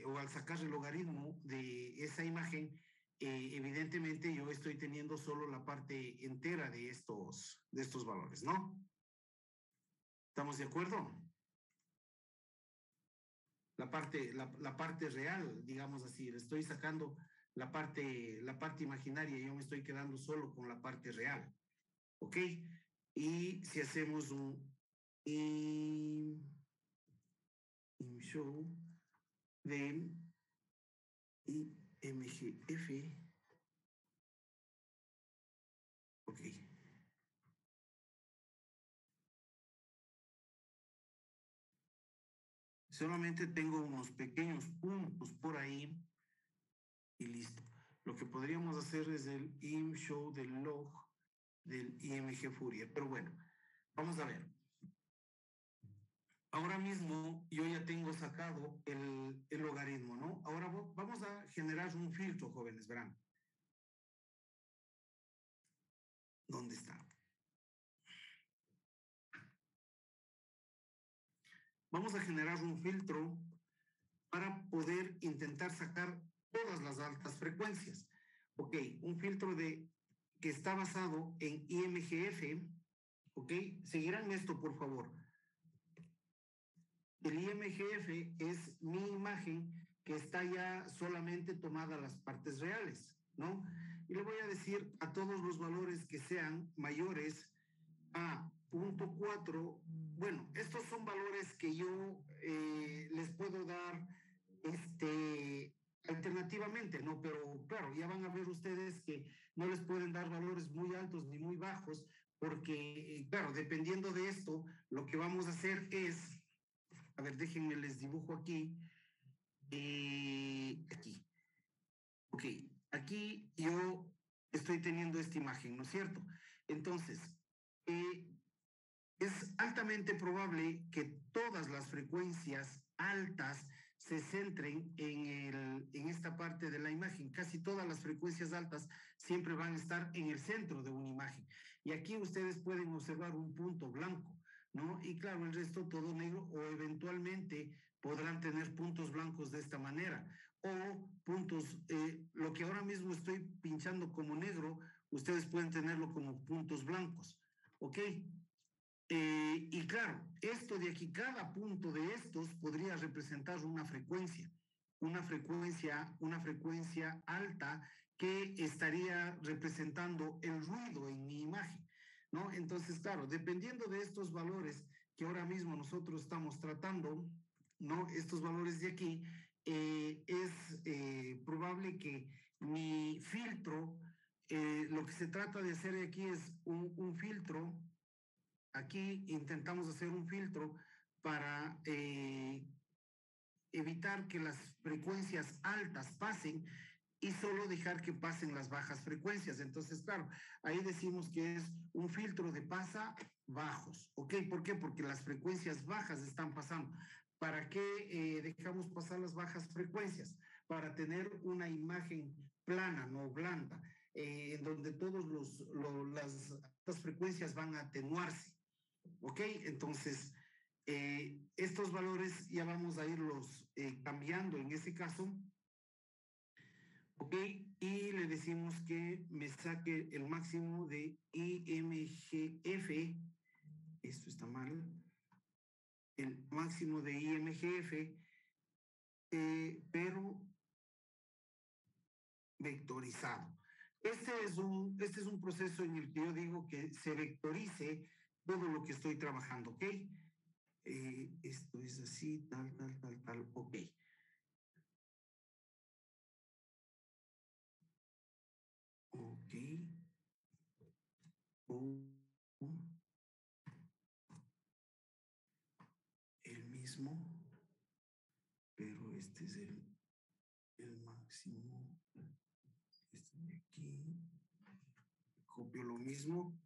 o al sacar el logaritmo de esa imagen, evidentemente yo estoy teniendo solo la parte entera de estos valores, ¿no? ¿Estamos de acuerdo? La parte real, digamos así, le estoy sacando la parte imaginaria y yo me estoy quedando solo con la parte real, ¿ok? Y si hacemos un show de IMGF, ok. Solamente tengo unos pequeños puntos por ahí y listo. Lo que podríamos hacer es el show del log del IMG Fourier. Pero bueno, vamos a ver. Ahora mismo yo ya tengo sacado el logaritmo, ¿no? Ahora vamos a generar un filtro, jóvenes, verán. ¿Dónde está? Vamos a generar un filtro para poder intentar sacar todas las altas frecuencias. Ok, un filtro que está basado en IMGF, ok, seguirán esto por favor. El IMGF es mi imagen que está ya solamente tomada las partes reales, ¿no? Y le voy a decir a todos los valores que sean mayores a 0.4. Bueno, estos son valores que yo les puedo dar alternativamente, ¿no? Pero claro, ya van a ver ustedes que no les pueden dar valores muy altos ni muy bajos, porque, claro, dependiendo de esto, lo que vamos a hacer es, a ver, déjenme les dibujo aquí, aquí. Ok, aquí yo estoy teniendo esta imagen, ¿no es cierto? Entonces, es altamente probable que todas las frecuencias altas se centren en esta parte de la imagen. Casi todas las frecuencias altas siempre van a estar en el centro de una imagen. Y aquí ustedes pueden observar un punto blanco, ¿no? Y claro, el resto todo negro, o eventualmente podrán tener puntos blancos de esta manera, o puntos, lo que ahora mismo estoy pinchando como negro, ustedes pueden tenerlo como puntos blancos, ¿ok? Y claro, esto de aquí, cada punto de estos podría representar una frecuencia alta que estaría representando el ruido en mi imagen, ¿no? Entonces, claro, dependiendo de estos valores que ahora mismo nosotros estamos tratando, ¿no? Estos valores de aquí, es probable que mi filtro, lo que se trata de hacer aquí es un filtro. Aquí intentamos hacer un filtro para evitar que las frecuencias altas pasen y solo dejar que pasen las bajas frecuencias. Entonces, claro, ahí decimos que es un filtro de pasa bajos. ¿Ok? ¿Por qué? Porque las frecuencias bajas están pasando. ¿Para qué dejamos pasar las bajas frecuencias? Para tener una imagen plana, no blanda, en donde todas las frecuencias van a atenuarse. ¿Ok? Entonces, estos valores ya vamos a irlos cambiando en ese caso. ¿Ok? Y le decimos que me saque el máximo de IMGF. Esto está mal. El máximo de IMGF, pero vectorizado. Este es un proceso en el que yo digo que se vectorice todo lo que estoy trabajando, ¿ok? Esto es así, tal, ok. Ok. El mismo, pero este es el máximo. Este de aquí. Copio lo mismo.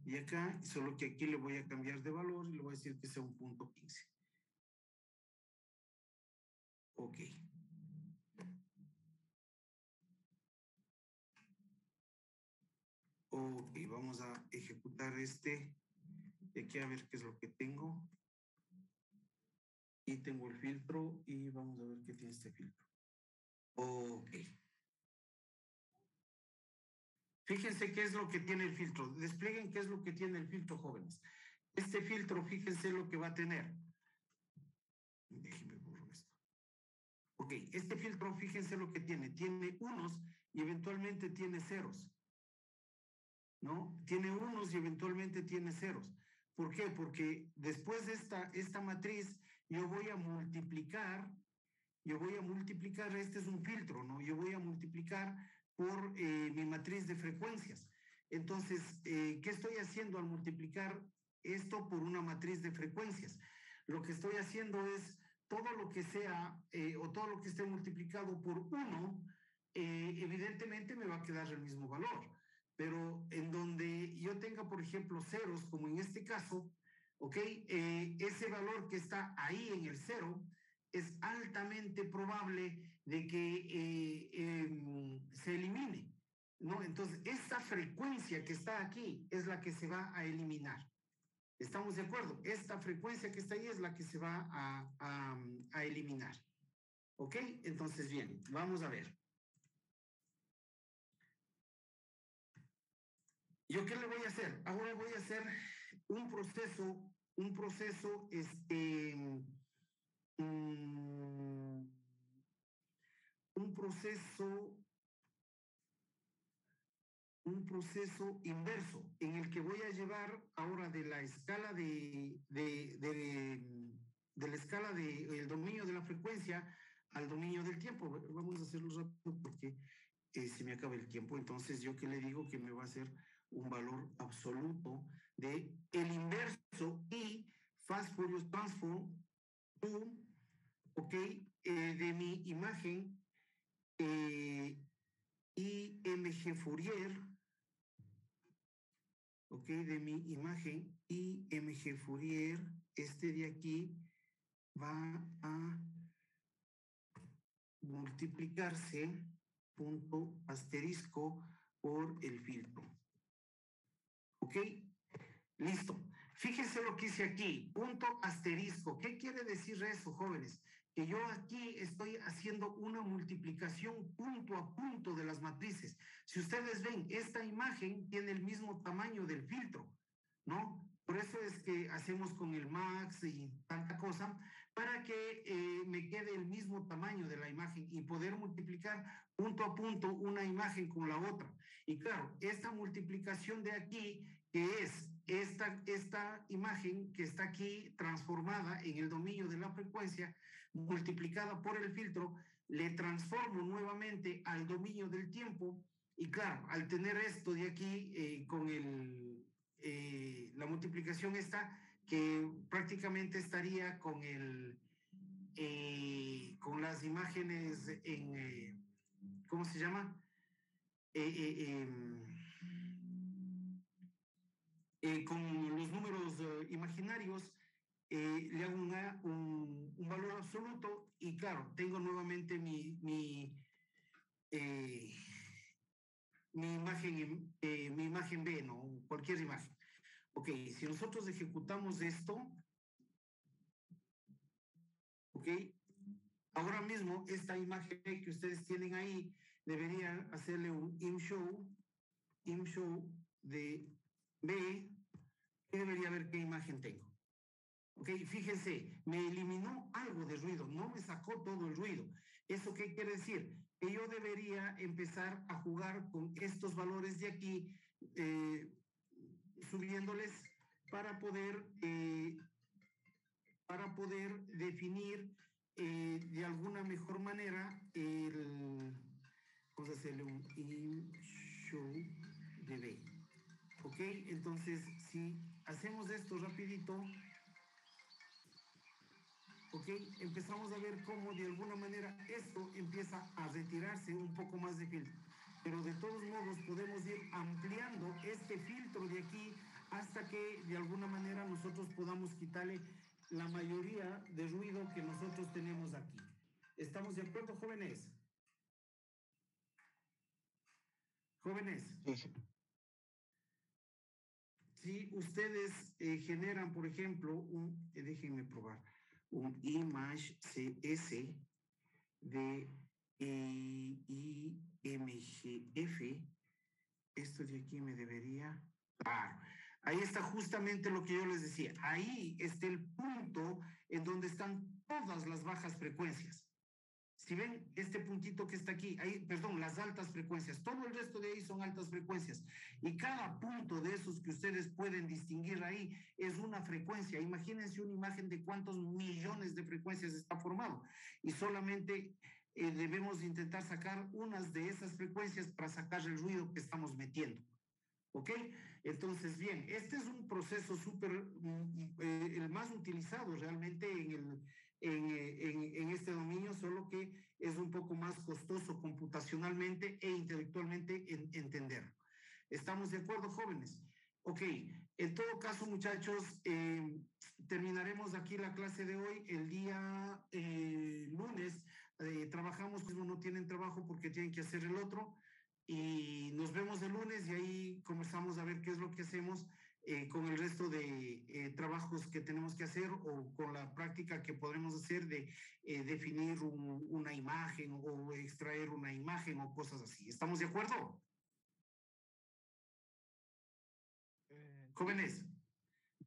Y acá, solo que aquí le voy a cambiar de valor y le voy a decir que sea un punto 15. Ok. Ok, vamos a ejecutar este. Y aquí a ver qué es lo que tengo. Y tengo el filtro y vamos a ver qué tiene este filtro. Ok. Fíjense qué es lo que tiene el filtro. Desplieguen qué es lo que tiene el filtro, jóvenes. Este filtro, fíjense lo que va a tener. Déjenme borrar esto. Ok, este filtro, fíjense lo que tiene. Tiene unos y eventualmente tiene ceros. ¿No? Tiene unos y eventualmente tiene ceros. ¿Por qué? Porque después de esta matriz, yo voy a multiplicar, este es un filtro, ¿no? Yo voy a multiplicar por mi matriz de frecuencias. Entonces, ¿qué estoy haciendo al multiplicar esto por una matriz de frecuencias? Lo que estoy haciendo es todo lo que sea o todo lo que esté multiplicado por 1, evidentemente me va a quedar el mismo valor. Pero en donde yo tenga, por ejemplo, ceros, como en este caso, ¿ok? Ese valor que está ahí en el 0 es altamente probable de que se elimine, ¿no? Entonces, esa frecuencia que está aquí es la que se va a eliminar. ¿Estamos de acuerdo? Esta frecuencia que está ahí es la que se va a eliminar. ¿Ok? Entonces, bien, vamos a ver. ¿Yo qué le voy a hacer? Ahora voy a hacer un proceso, un proceso inverso en el que voy a llevar ahora de la escala de la escala del dominio de la frecuencia al dominio del tiempo. Vamos a hacerlo rápido porque se me acaba el tiempo. Entonces, ¿yo qué le digo? Que me va a hacer un valor absoluto de el inverso y fast Fourier transform to, ok, de mi imagen IMG Fourier, ok, de mi imagen IMG Fourier, este de aquí va a multiplicarse punto asterisco por el filtro. ¿Ok? Listo. Fíjense lo que hice aquí, punto asterisco. ¿Qué quiere decir eso, jóvenes? Que yo aquí estoy haciendo una multiplicación punto a punto de las matrices. Si ustedes ven, esta imagen tiene el mismo tamaño del filtro, ¿no? Por eso es que hacemos con el max y tanta cosa, para que me quede el mismo tamaño de la imagen y poder multiplicar punto a punto una imagen con la otra. Y claro, esta multiplicación de aquí, que es esta imagen que está aquí transformada en el dominio de la frecuencia, multiplicada por el filtro, le transformo nuevamente al dominio del tiempo. Y claro, al tener esto de aquí con la multiplicación esta, que prácticamente estaría con con las imágenes en, ¿cómo se llama? Con los números imaginarios, le hago un valor absoluto y claro, tengo nuevamente mi imagen B, ¿no? Cualquier imagen. Ok, si nosotros ejecutamos esto, ok, ahora mismo esta imagen que ustedes tienen ahí, deberían hacerle un imshow de B, y debería ver qué imagen tengo. Ok, fíjense, me eliminó algo de ruido, no me sacó todo el ruido. ¿Eso qué quiere decir? Que yo debería empezar a jugar con estos valores de aquí, subiéndoles para poder definir de alguna mejor manera vamos a hacerle un show de B. Ok, entonces si hacemos esto rapidito, ok, empezamos a ver cómo de alguna manera esto empieza a retirarse un poco más de filtro. Pero de todos modos podemos ir ampliando este filtro de aquí hasta que de alguna manera nosotros podamos quitarle la mayoría de ruido que nosotros tenemos aquí. ¿Estamos de acuerdo, jóvenes? Jóvenes. Si ustedes generan, por ejemplo, déjenme probar, un image CS de IMGF, esto de aquí me debería... ahí está justamente lo que yo les decía. Ahí está el punto en donde están todas las bajas frecuencias. Si ven este puntito que está aquí, ahí, perdón, las altas frecuencias, todo el resto de ahí son altas frecuencias. Y cada punto de esos que ustedes pueden distinguir ahí es una frecuencia. Imagínense una imagen de cuántos millones de frecuencias está formado. Y solamente debemos intentar sacar unas de esas frecuencias para sacar el ruido que estamos metiendo. ¿Ok? Entonces, bien, este es un proceso súper, el más utilizado realmente en este dominio, solo que es un poco más costoso computacionalmente e intelectualmente entender. ¿Estamos de acuerdo, jóvenes? Ok, en todo caso, muchachos, terminaremos aquí la clase de hoy. El día lunes trabajamos, no tienen trabajo porque tienen que hacer el otro. Y nos vemos el lunes y ahí comenzamos a ver qué es lo que hacemos con el resto de trabajos que tenemos que hacer o con la práctica que podremos hacer de definir una imagen o extraer una imagen o cosas así. ¿Estamos de acuerdo? Jóvenes.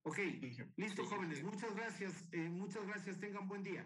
Ok, listo, jóvenes. Muchas gracias. Tengan buen día.